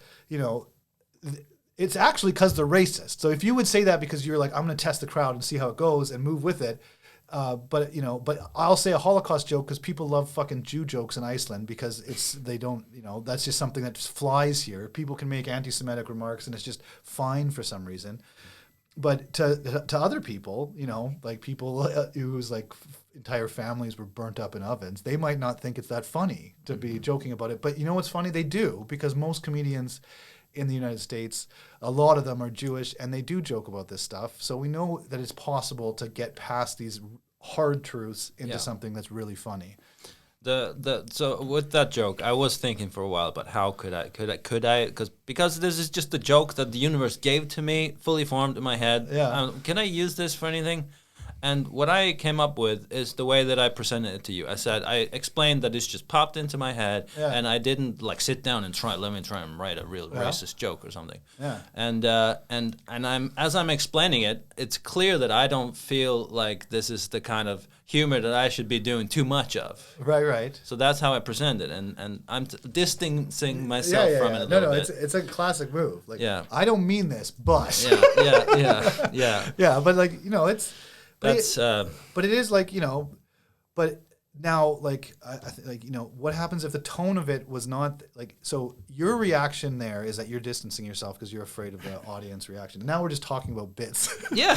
it's actually because they're racist. So if you would say that because you're like, I'm going to test the crowd and see how it goes and move with it. But I'll say a Holocaust joke because people love fucking Jew jokes in Iceland because that's just something that just flies here. People can make anti-Semitic remarks and it's just fine for some reason. But to other people, like people whose like entire families were burnt up in ovens, they might not think it's that funny to be joking about it. But you know what's funny? They do, because most comedians in the United States, a lot of them are Jewish, and they do joke about this stuff. So we know that it's possible to get past these hard truths into something that's really funny. So with that joke, I was thinking for a while about how could I because this is just a joke that the universe gave to me, fully formed in my head. Yeah. Can I use this for anything? And what I came up with is the way that I presented it to you. I explained that this just popped into my head, and I didn't like sit down and let me try and write a real racist joke or something. Yeah. And as I'm explaining it, it's clear that I don't feel like this is the kind of humor that I should be doing too much of. Right. So that's how I present it, and I'm distancing myself from it a little bit. It's a classic move. Like, I don't mean this, but yeah, but like it's. But it is like but now like what happens if the tone of it was not like, so your reaction there is that you're distancing yourself because you're afraid of the audience reaction. Now we're just talking about bits. Yeah.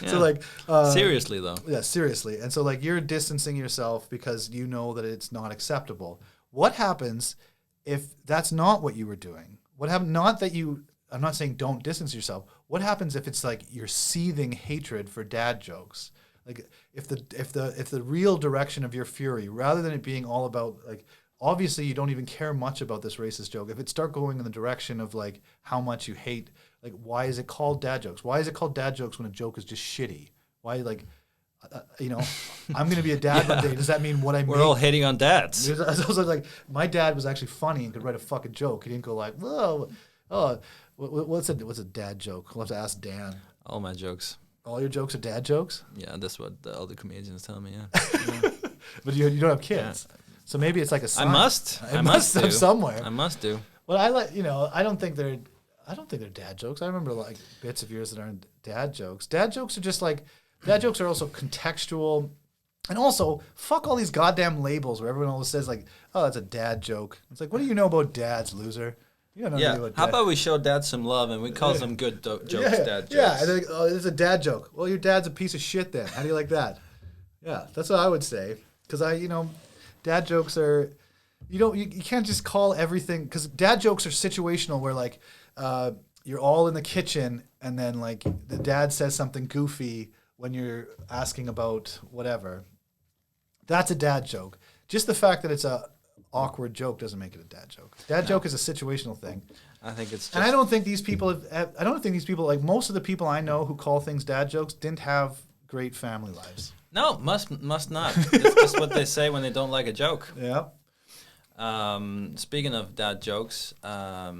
So like seriously though. Yeah, seriously. And so like you're distancing yourself because you know that it's not acceptable. What happens if that's not what you were doing? What happened? Not that you. I'm not saying don't distance yourself. What happens if it's like you're seething hatred for dad jokes? Like if the real direction of your fury, rather than it being all about like, obviously you don't even care much about this racist joke. If it start going in the direction of like how much you hate, like why is it called dad jokes? Why is it called dad jokes when a joke is just shitty? Why like, I'm going to be a dad one day. Does that mean what I We're all hating on dads. I was like, my dad was actually funny and could write a fucking joke. He didn't go like, whoa, oh, what's a dad joke? We'll have to ask Dan. All my jokes. All your jokes are dad jokes? Yeah, that's what the other comedians tell me, yeah. But you don't have kids. Yeah. So maybe it's like a sign. I must have somewhere. I must do. Well, I don't think they're dad jokes. I remember like bits of yours that aren't dad jokes. Dad jokes are just like, dad jokes are also contextual. And also, fuck all these goddamn labels where everyone always says like, oh, that's a dad joke. It's like, what do you know about dads, loser? You don't know anything about How dad. about we show dad some love and we call some good jokes dad jokes? Yeah, and then, oh, it's a dad joke. Well, your dad's a piece of shit then. How do you like that? Yeah, that's what I would say. Because dad jokes are, you can't just call everything, because dad jokes are situational where like you're all in the kitchen and then like the dad says something goofy when you're asking about whatever. That's a dad joke. Just the fact that it's a awkward joke doesn't make it a dad joke. Dad joke is a situational thing. I think it's just... And I don't think these people like most of the people I know who call things dad jokes didn't have great family lives. No, must not. It's just what they say when they don't like a joke. Yeah. Speaking of dad jokes, I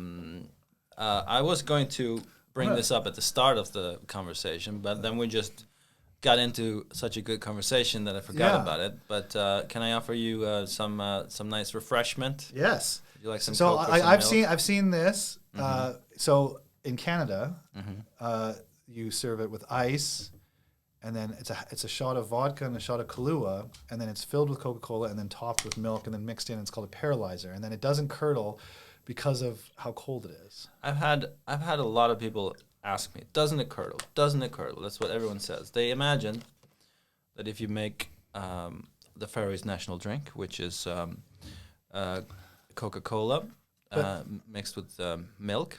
was going to bring this up at the start of the conversation, but then we just got into such a good conversation that I forgot about it. But can I offer you some nice refreshment? Yes. Would you like some? So Coke or some I've seen this. Mm-hmm. So in Canada, you serve it with ice, and then it's a shot of vodka and a shot of Kahlua, and then it's filled with Coca-Cola and then topped with milk and then mixed in. It's called a paralyzer, and then it doesn't curdle because of how cold it is. I've had a lot of people ask me, doesn't it curdle? Doesn't it curdle? That's what everyone says. They imagine that if you make the Faroese national drink, which is Coca-Cola mixed with milk,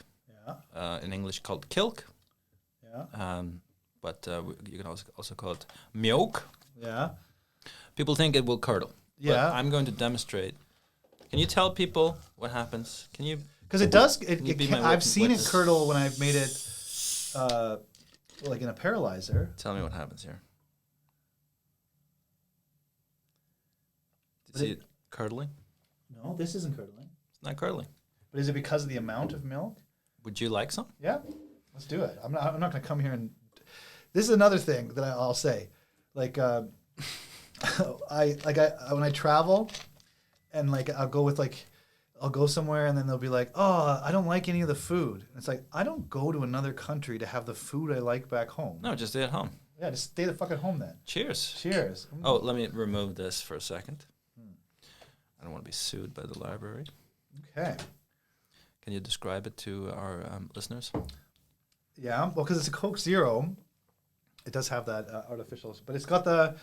in English called kilk, but you can also call it mjölk. Yeah. People think it will curdle. Yeah. But I'm going to demonstrate. Can you tell people what happens? Can you? Because it does. I've seen it curdle when I've made it. Like in a paralyzer. Tell me what happens here. Did you see it curdling? No, this isn't curdling. It's not curdling. But is it because of the amount of milk? Would you like some? Yeah, let's do it. I'm not going to come here and. This is another thing that I'll say, like when I travel, and like I'll go somewhere and then they'll be like, oh, I don't like any of the food. And it's like, I don't go to another country to have the food I like back home. No, just stay at home. Yeah, just stay the fuck at home then. Cheers. Cheers. Oh, let me remove this for a second. I don't want to be sued by the library. Okay. Can you describe it to our listeners? Yeah, well, because it's a Coke Zero, it does have that artificial, but it's got the,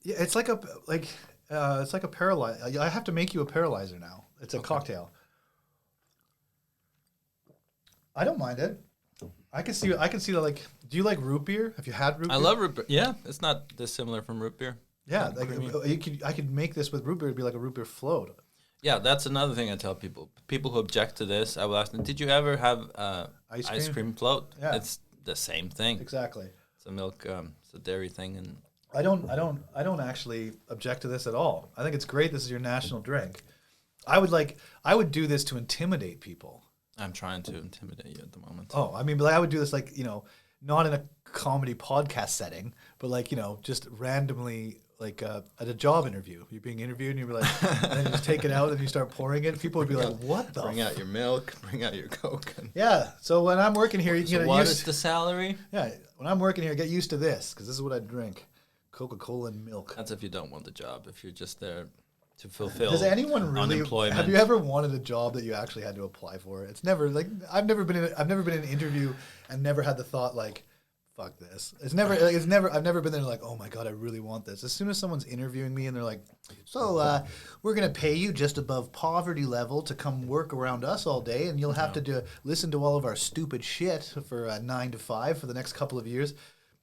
it's like a paralyzer. I have to make you a paralyzer now. It's a cocktail. I don't mind it. I can see that. Like, do you like root beer? Have you had root beer? I love root beer. Yeah, it's not dissimilar from root beer. Yeah, like I could make this with root beer. It'd be like a root beer float. Yeah, that's another thing I tell people. People who object to this, I will ask them, did you ever have ice cream float? Yeah. It's the same thing. Exactly. It's a milk, it's a dairy thing, and I don't actually object to this at all. I think it's great. This is your national drink. I would do this to intimidate people. I'm trying to intimidate you at the moment. Oh, I mean, but I would do this like, not in a comedy podcast setting, but like, just randomly, like at a job interview. You're being interviewed and you're like, and then you just take it out and you start pouring it. People would be like, what the? Bring out your milk, bring out your Coke. Yeah. So when I'm working here, you can get what is the salary? Yeah. When I'm working here, get used to this because this is what I drink. Coca-Cola and milk. That's if you don't want the job. If you're just there to fulfill Does anyone really unemployment. Have you ever wanted a job that you actually had to apply for? It's never like I've never been in an interview and never had the thought like, fuck this. It's never. I've never been there like, oh my god, I really want this. As soon as someone's interviewing me and they're like, so we're gonna pay you just above poverty level to come work around us all day, and you'll have to listen to all of our stupid shit for 9 to 5 for the next couple of years.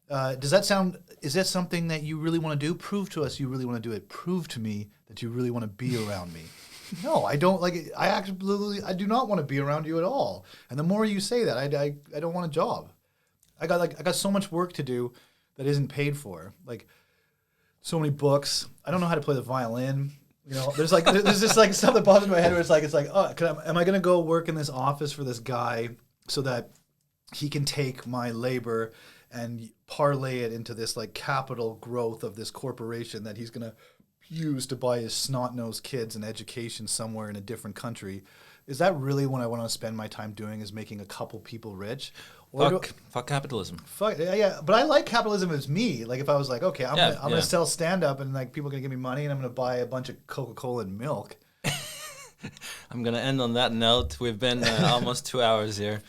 Does that sound? Is that something that you really want to do? Prove to us you really want to do it. Prove to me that you really want to be around me. No, I don't like it. I do not want to be around you at all. And the more you say that, I don't want a job. I got so much work to do that isn't paid for. Like so many books. I don't know how to play the violin. You know, there's just like stuff that pops in my head where it's like, oh, am I gonna go work in this office for this guy so that he can take my labor and parlay it into this like capital growth of this corporation that he's gonna use to buy his snot-nosed kids an education somewhere in a different country? Is that really what I want to spend my time doing, is making a couple people rich? Or fuck capitalism. Fuck yeah, but I like capitalism as me. Like if I was like, okay, I'm gonna sell stand-up and like people are gonna give me money and I'm gonna buy a bunch of Coca-Cola and milk. I'm gonna end on that note. We've been almost 2 hours here,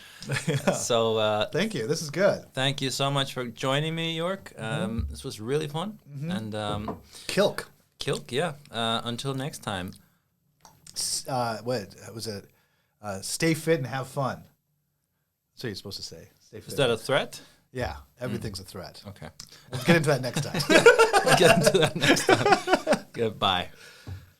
so thank you. This is good. Thank you so much for joining me, York. This was really fun, and Kilk, yeah. Until next time. What was it? Stay fit and have fun. That's what you're supposed to say. Stay fit. Is that a threat? Yeah, everything's a threat. Okay. We'll get into that next time. We'll get into that next time. Goodbye.